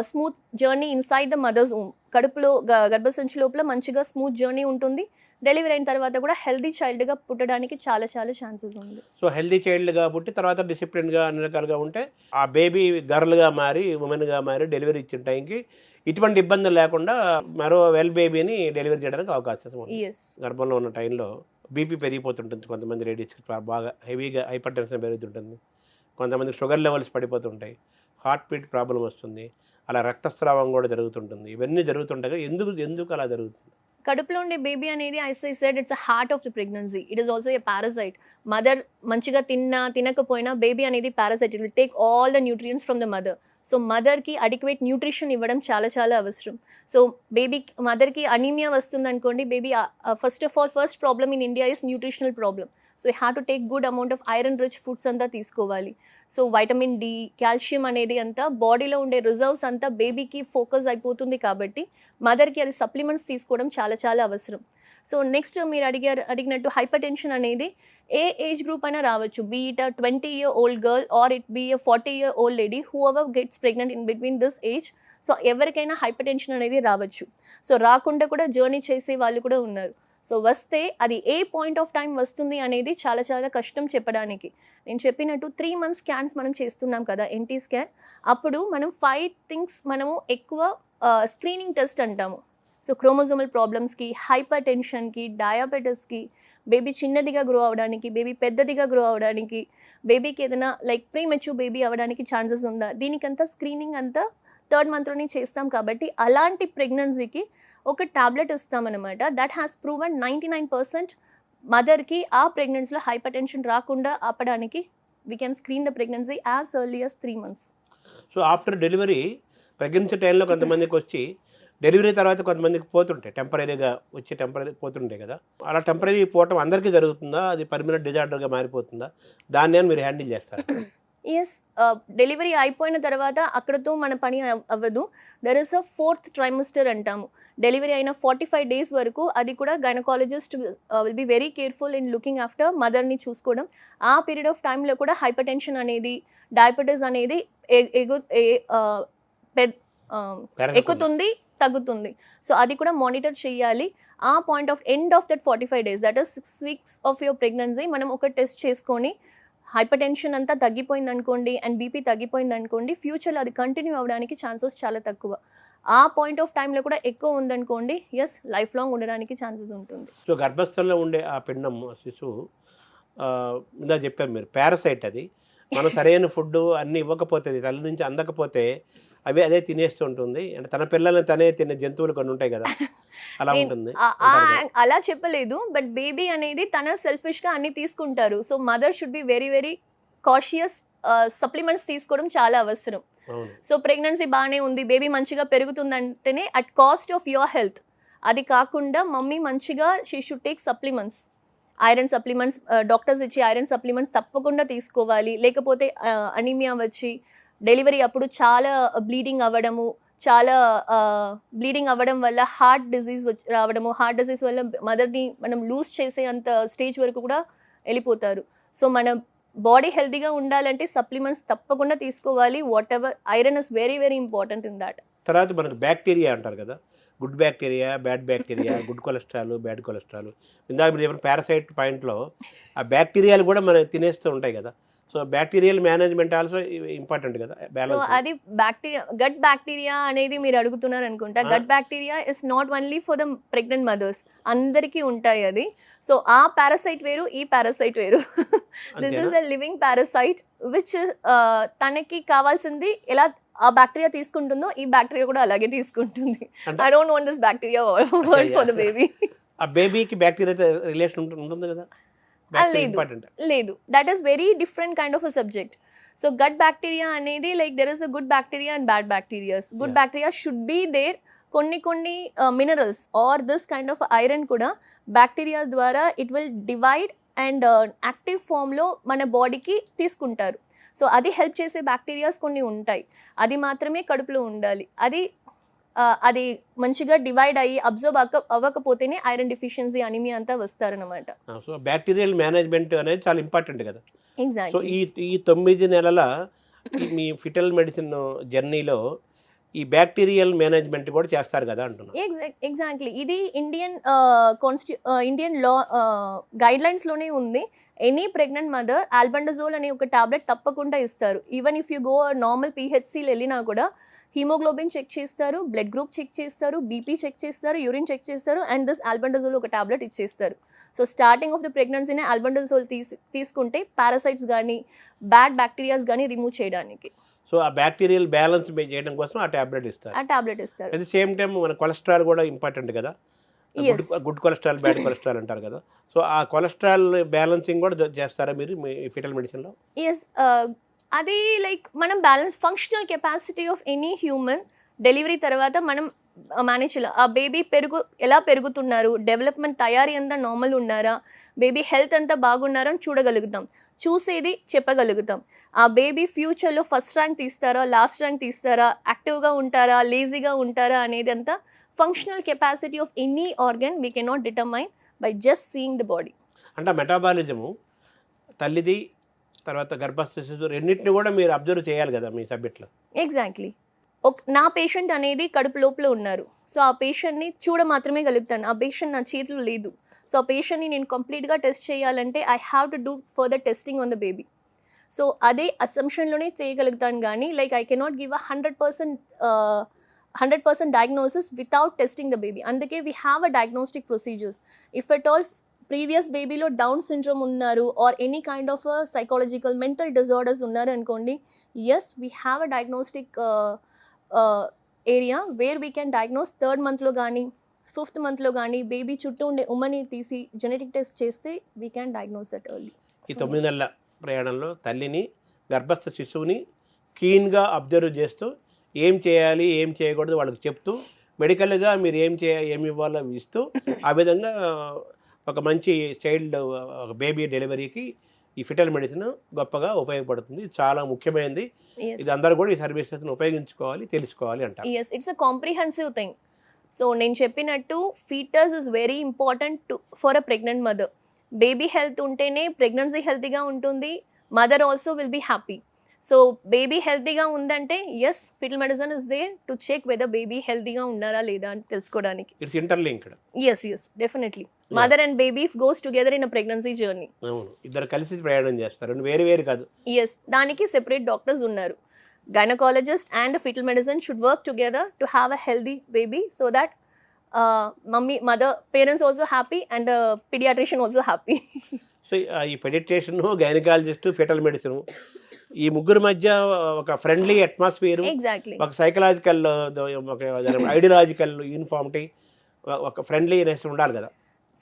smooth journey inside the mothers womb. కడుపులో గర్భసంచి లోపల మంచిగా స్మూత్ జర్నీ ఉంటుంది. డెలివరీ అయిన తర్వాత కూడా హెల్దీ చైల్డ్గా పుట్టడానికి చాలా చాలా ఛాన్సెస్ ఉంది. సో హెల్దీ చైల్డ్గా పుట్టి తర్వాత డిసిప్లిన్గా అన్ని రకాలుగా ఉంటే ఆ బేబీ గర్ల్గా మారి ఉమెన్గా మారి డెలివరీ ఇచ్చిన టైంకి ఇటువంటి ఇబ్బందులు లేకుండా మరో బేబీని డెలివరీ చేయడానికి అవకాశం ఉంది. గర్భంలో ఉన్న టైంలో బీపీ పెరిగిపోతుంటుంది, కొంతమంది లేడీస్కి బాగా హెవీగా హైపర్ టెన్షన్ పెరుగుతుంటుంది, కొంతమందికి షుగర్ లెవెల్స్ పడిపోతుంటాయి, హార్ట్ బీట్ ప్రాబ్లం వస్తుంది, అలా రక్తస్రావం కూడా జరుగుతుంటుంది. ఇవన్నీ జరుగుతుంటాయి. ఎందుకు అలా జరుగుతుంది? కడుపులో ఉండే బేబీ అనేది I said it's a heart of the pregnancy. It is also a parasite. Mother మంచిగా తినకపోయినా బేబీ అనేది parasite. It will take all the nutrients from the mother. So మదర్కి అడిక్వేట్ న్యూట్రిషన్ ఇవ్వడం చాలా చాలా అవసరం. సో మదర్కి అనీమియా వస్తుంది అనుకోండి, baby first problem in India is nutritional problem. So you have to take good amount of iron rich foods అంతా తీసుకోవాలి. సో వైటమిన్ డి, కాల్షియం అనేది అంతా బాడీలో ఉండే రిజర్వ్స్ అంతా బేబీకి ఫోకస్ అయిపోతుంది కాబట్టి మదర్కి అది సప్లిమెంట్స్ తీసుకోవడం చాలా చాలా అవసరం. సో నెక్స్ట్ మీరు అడిగినట్టు హైపర్ టెన్షన్ అనేది ఏ ఏజ్ గ్రూప్ అయినా రావచ్చు. Be it a 20-year-old girl or it be a 40-year-old lady, whoever gets pregnant in between this age. So ఎవరికైనా హైపర్ టెన్షన్ అనేది రావచ్చు. సో రాకుండా కూడా జర్నీ చేసే వాళ్ళు కూడా ఉన్నారు. సో వస్తే అది ఏ పాయింట్ ఆఫ్ టైం వస్తుంది అనేది చాలా చాలా కష్టం చెప్పడానికి. నేను చెప్పినట్టు 3 months స్కాన్స్ మనం చేస్తున్నాం కదా, ఎన్టీ స్కాన్. అప్పుడు మనం 5 things మనము ఎక్కువ స్క్రీనింగ్ టెస్ట్ అంటాము. సో క్రోమోజోమల్ ప్రాబ్లమ్స్కి, హైపర్ టెన్షన్కి, డయాబెటీస్కి, బేబీ చిన్నదిగా గ్రో అవ్వడానికి, బేబీ పెద్దదిగా గ్రో అవ్వడానికి, బేబీకి ఏదైనా లైక్ ప్రీమెచ్యూర్ బేబీ అవ్వడానికి ఛాన్సెస్ ఉందా, దీనికంతా స్క్రీనింగ్ అంతా 3rd monthలోనే చేస్తాం. కాబట్టి అలాంటి ప్రెగ్నెన్సీకి ఒక టాబ్లెట్ ఇస్తామన్నమాట. దట్ హ్యాస్ ప్రూవెన్ 99% మదర్కి ఆ ప్రెగ్నెన్సీలో హైపర్ టెన్షన్ రాకుండా ఆపడానికి we can screen the pregnancy as early as 3 months. So after delivery pregnancy టైంలో కొంతమందికి వచ్చి డెలివరీ తర్వాత కొంతమందికి పోతుంటాయి, టెంపరీగా వచ్చి టెంపరీ పోతుంటాయి కదా, అలా టెంపరీ పోవటం అందరికీ జరుగుతుందా, అది పర్మనెంట్ డిజార్డర్గా మారిపోతుందా, దాన్ని మీరు హ్యాండిల్ చేస్తారు? ఎస్, డెలివరీ అయిపోయిన తర్వాత అక్కడతో మన పని అవ్వదు. There is a 4th trimester అంటాము. డెలివరీ అయిన 45 days వరకు అది కూడా gynaecologist will be very careful in looking after మదర్ని చూసుకోవడం. ఆ పీరియడ్ ఆఫ్ టైంలో కూడా హైపర్ టెన్షన్ అనేది, డయాబెటీస్ అనేది ఎక్కుతుంది తగ్గుతుంది. సో అది కూడా మానిటర్ చేయాలి. ఆ point of end of that 45 days, that is 6 weeks of your pregnancy, మనం ఒక టెస్ట్ చేసుకొని హైపర్ టెన్షన్ అంతా తగ్గిపోయింది అనుకోండి అండ్ బీపీ తగ్గిపోయింది అనుకోండి, ఫ్యూచర్లో అది కంటిన్యూ అవ్వడానికి ఛాన్సెస్ చాలా తక్కువ. ఆ పాయింట్ ఆఫ్ టైంలో కూడా ఎక్కువ ఉందనుకోండి, ఎస్, లైఫ్ లాంగ్ ఉండడానికి ఛాన్సెస్ ఉంటుంది. సో గర్భస్థంలో ఉండే ఆ పిండం శిశువు ఇందా చెప్పారు మీరు, పారాసైట్ అది. మనం సరైన ఫుడ్ అన్నీ ఇవ్వకపోతే, తల్లి నుంచి అందకపోతే అదే తినేస్తూ ఉంటుంది. అంటే తన పిల్లల్ని తనే తినే జంతువులు కొన్ని ఉంటాయి కదా, అలా ఉంటుంది. అలా చెప్పలేదు, బట్ బేబీ అనేది తన సెల్ఫిష్గా అన్ని తీసుకుంటారు. So mother should be very very cautious. Supplements తీసుకోవడం చాలా అవసరం. సో ప్రెగ్నెన్సీ బాగానే ఉంది, బేబీ మంచిగా పెరుగుతుందంటేనే at cost of your health. అది కాకుండా మమ్మీ మంచిగా she should take supplements, iron supplements, doctors ఇచ్చి ఐరన్ సప్లిమెంట్స్ తప్పకుండా తీసుకోవాలి. లేకపోతే అనీమియా వచ్చి డెలివరీ అప్పుడు చాలా బ్లీడింగ్ అవ్వడం వల్ల హార్ట్ డిజీజ్ రావడము, హార్ట్ డిజీజ్ వల్ల మదర్ని మనం లూజ్ చేసే అంత స్టేజ్ వరకు కూడా వెళ్ళిపోతారు. సో మన బాడీ హెల్తీగా ఉండాలంటే సప్లిమెంట్స్ తప్పకుండా తీసుకోవాలి. What ever, iron is very very important in that. తర్వాత మనకు బ్యాక్టీరియా అంటారు కదా, good bacteria, bad bacteria, good cholesterol, bad cholesterol. ఇందాక మీరు చెప్పిన పారాసైట్ పాయింట్లో ఆ బ్యాక్టీరియాలు కూడా మనం తినేస్తూ ఉంటాయి కదా. So bacterial management also important కదా. సో అది గట్ బ్యాక్టీరియా అనేది మీరు అడుగుతున్నారు అనుకుంటా. Gut bacteria is not only for the pregnant mothers, అందరికీ ఉంటాయి అది. సో ఆ పారాసైట్ వేరు, ఈ పారాసైట్ వేరు. This is a living parasite which తనకి కావాల్సింది ఎలా ఆ బ్యాక్టీరియా తీసుకుంటుందో ఈ బ్యాక్టీరియా కూడా అలాగే తీసుకుంటుంది. I don't want this bacteria world for the baby. ఆ బేబీకి బ్యాక్టీరియా రిలేషన్ ఉంటుంది కదా? లేదు, that is very different kind of a subject. So gut bacteria అనేది like there is a good bacteria and bad bacterias. Good bacteria should be there. కొన్ని minerals or this kind of iron కూడా బ్యాక్టీరియా ద్వారా it will divide and active ఫామ్లో మన బాడీకి తీసుకుంటారు. సో అది హెల్ప్ చేసే బ్యాక్టీరియాస్ కొన్ని ఉంటాయి, అది మాత్రమే కడుపులో ఉండాలి. అది మంచిగా డివైడ్ అయ్యి అబ్జర్వ్ అవ్వకపోతేనే ఐరన్ డెఫిషియన్సీ, అనీమియా అంతా వస్తారనమాట. సో బ్యాక్టీరియల్ మేనేజ్మెంట్ అనేది చాలా ఇంపార్టెంట్ కదా. So exactly. ఈ 9 నెలల మీ ఫిటల్ మెడిసిన్ జర్నీలో ఈ బ్యాక్టీరియల్ మేనేజ్మెంట్ కూడా చేస్తారు కదా అంటున్నాను. ఎగ్జాక్ట్లీ. ఇది ఇండియన్ లా గైడ్లైన్స్లోనే ఉంది. ఎనీ ప్రెగ్నెంట్ మదర్ ఆల్బండజోల్ అనే ఒక టాబ్లెట్ తప్పకుండా ఇస్తారు. Even if you go normal పిహెచ్సిలు వెళ్ళినా కూడా హీమోగ్లోబిన్ చెక్ చేస్తారు, బ్లడ్ గ్రూప్ చెక్ చేస్తారు, బీపీ చెక్ చేస్తారు, యూరిన్ చెక్ చేస్తారు, అండ్ దిస్ ఆల్బండజోల్ ఒక టాబ్లెట్ ఇచ్చేస్తారు. సో స్టార్టింగ్ ఆఫ్ ద ప్రెగ్నెన్సీనే ఆల్బండజోల్ తీసుకుంటే పారాసైట్స్ కానీ బ్యాడ్ బ్యాక్టీరియాస్ కానీ రిమూవ్ చేయడానికి. సో ఆ బ్యాక్టీరియల్ బ్యాలెన్స్ చేయడం కోసం ఆ టాబ్లెట్ ఇస్తారు. అట్ ది సేమ్ టైం మన కొలెస్ట్రాల్ కూడా ఇంపార్టెంట్ కదా. గుడ్ కొలెస్ట్రాల్, బ్యాడ్ కొలెస్ట్రాల్ అంటారు కదా. సో ఆ కొలెస్ట్రాల్ బ్యాలెన్సింగ్ కూడా చేస్తారా మీరు మీ ఫిటల్ మెడిసిన్లో? ఎస్, అది లైక్ మనం balance functional capacity of any human delivery తర్వాత మనం మేనేజ్ చేయాలి. ఆ బేబీ ఎలా పెరుగుతున్నారు, డెవలప్మెంట్ తయారీ అంతా నార్మల్ ఉన్నారా, బేబీ హెల్త్ అంతా బాగున్నారా అని చూడగలుగుతాం, చూసేది చెప్పగలుగుతాం. ఆ బేబీ ఫ్యూచర్లో ఫస్ట్ ర్యాంక్ తీస్తారా, లాస్ట్ ర్యాంక్ తీస్తారా, యాక్టివ్గా ఉంటారా, లేజీగా ఉంటారా అనేది అంతా functional capacity of any organ we cannot determine by just seeing the body. అంటే మెటాబాలిజము తల్లిది తర్వాత గర్భస్థ శిశువు రెండింటిని కూడా మీరు అబ్జర్వ్ చేయాలి కదా మీ సబ్జెక్ట్లో. ఎగ్జాక్ట్లీ. నా పేషెంట్ అనేది కడుపు లోపల ఉన్నారు. సో ఆ పేషెంట్ని మాత్రమే గలుగుతాను. ఆ పేషెంట్ నా చేతిలో లేదు. సో ఆ పేషెంట్ని నేను కంప్లీట్గా టెస్ట్ చేయాలంటే I have to do further testing on the baby. So అదే అసంప్షన్లోనే చేయగలుగుతాను కానీ like I cannot give a 100% diagnosis without testing the baby. అందుకే we have a diagnostic procedures. If at all previous బేబీలో డౌన్ సిండ్రోమ్ ఉన్నారు or any kind of psychological mental disorders ఉన్నారు అనుకోండి, yes we have a diagnostic area where we can diagnose 3rd monthలో కానీ 5th monthలో కానీ బేబీ చుట్టూ ఉండే ఉమ్మని తీసి జెనెటిక్ టెస్ట్ చేస్తే we can diagnose that early. ఈ 9 నెలల ప్రయాణంలో తల్లిని, గర్భస్థ శిశువుని కీన్గా అబ్జర్వ్ చేస్తూ ఏం చేయాలి ఏం చేయకూడదు వాళ్ళకి చెప్తూ మెడికల్గా మీరు ఏమి ఇవ్వాలో ఇస్తూ ఆ విధంగా ఒక మంచి చైల్డ్ ఒక బేబీ డెలివరీకి ఈ ఫిటల్ మెడిసిన్ గొప్పగా ఉపయోగపడుతుంది. చాలా ముఖ్యమైనది. ఇది అందరూ కూడా ఈ సర్వీసెస్ని ఉపయోగించుకోవాలి, తెలుసుకోవాలి అంటారు. Yes, it's a comprehensive thing. So నేను చెప్పినట్టు fetus is very important for a pregnant mother. Baby health ఉంటేనే ప్రెగ్నెన్సీ హెల్తీగా ఉంటుంది, mother also will be happy. So baby హెల్తీగా ఉందంటే ఎస్, fetal medicine is there to check whether baby హెల్తీగా ఉన్నారా లేదా అని తెలుసుకోవడానికి. It's interlinked. Yes definitely. Mother and baby goes together in a pregnancy journey. అవును, ఇద్దరు కలిసి ప్రయాణం చేస్తారు, వేరు కాదు. ఎస్, దానికి సెపరేట్ డాక్టర్స్ ఉన్నారు. Gynaecologist and fetal medicine should work together to have a healthy baby so that parents also happy and paediatrician also happy. So ఈ పెడిట్రిషియన్, గైనకాలజిస్ట్, ఫిటల్ మెడిసిన్ ఈ ముగ్గురు మధ్య ఒక ఫ్రెండ్లీ అట్మాస్ఫియర్, ఎగ్జాక్ట్లీ ఒక సైకలాజికల్, ఒక ఐడియాలజికల్ యూనిఫార్మిటీ, ఒక ఫ్రెండ్లీనెస్ ఉండాలి కదా.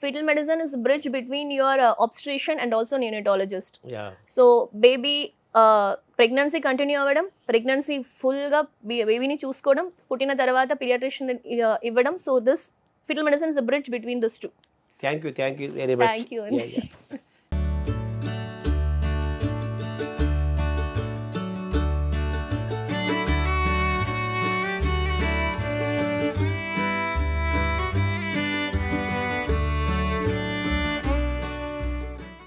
Fetal medicine is bridge between your obstetrician and also neonatologist. Yeah, so baby pregnancy continue అవ్వడం, ప్రెగ్నెన్సీ ఫుల్గా బేబీని చూసుకోవడం, పుట్టిన తర్వాత పీడియాట్రిషియన్ ఇవ్వడం. So this foetal medicine is a bridge between this two. Thank you very much. Thank you.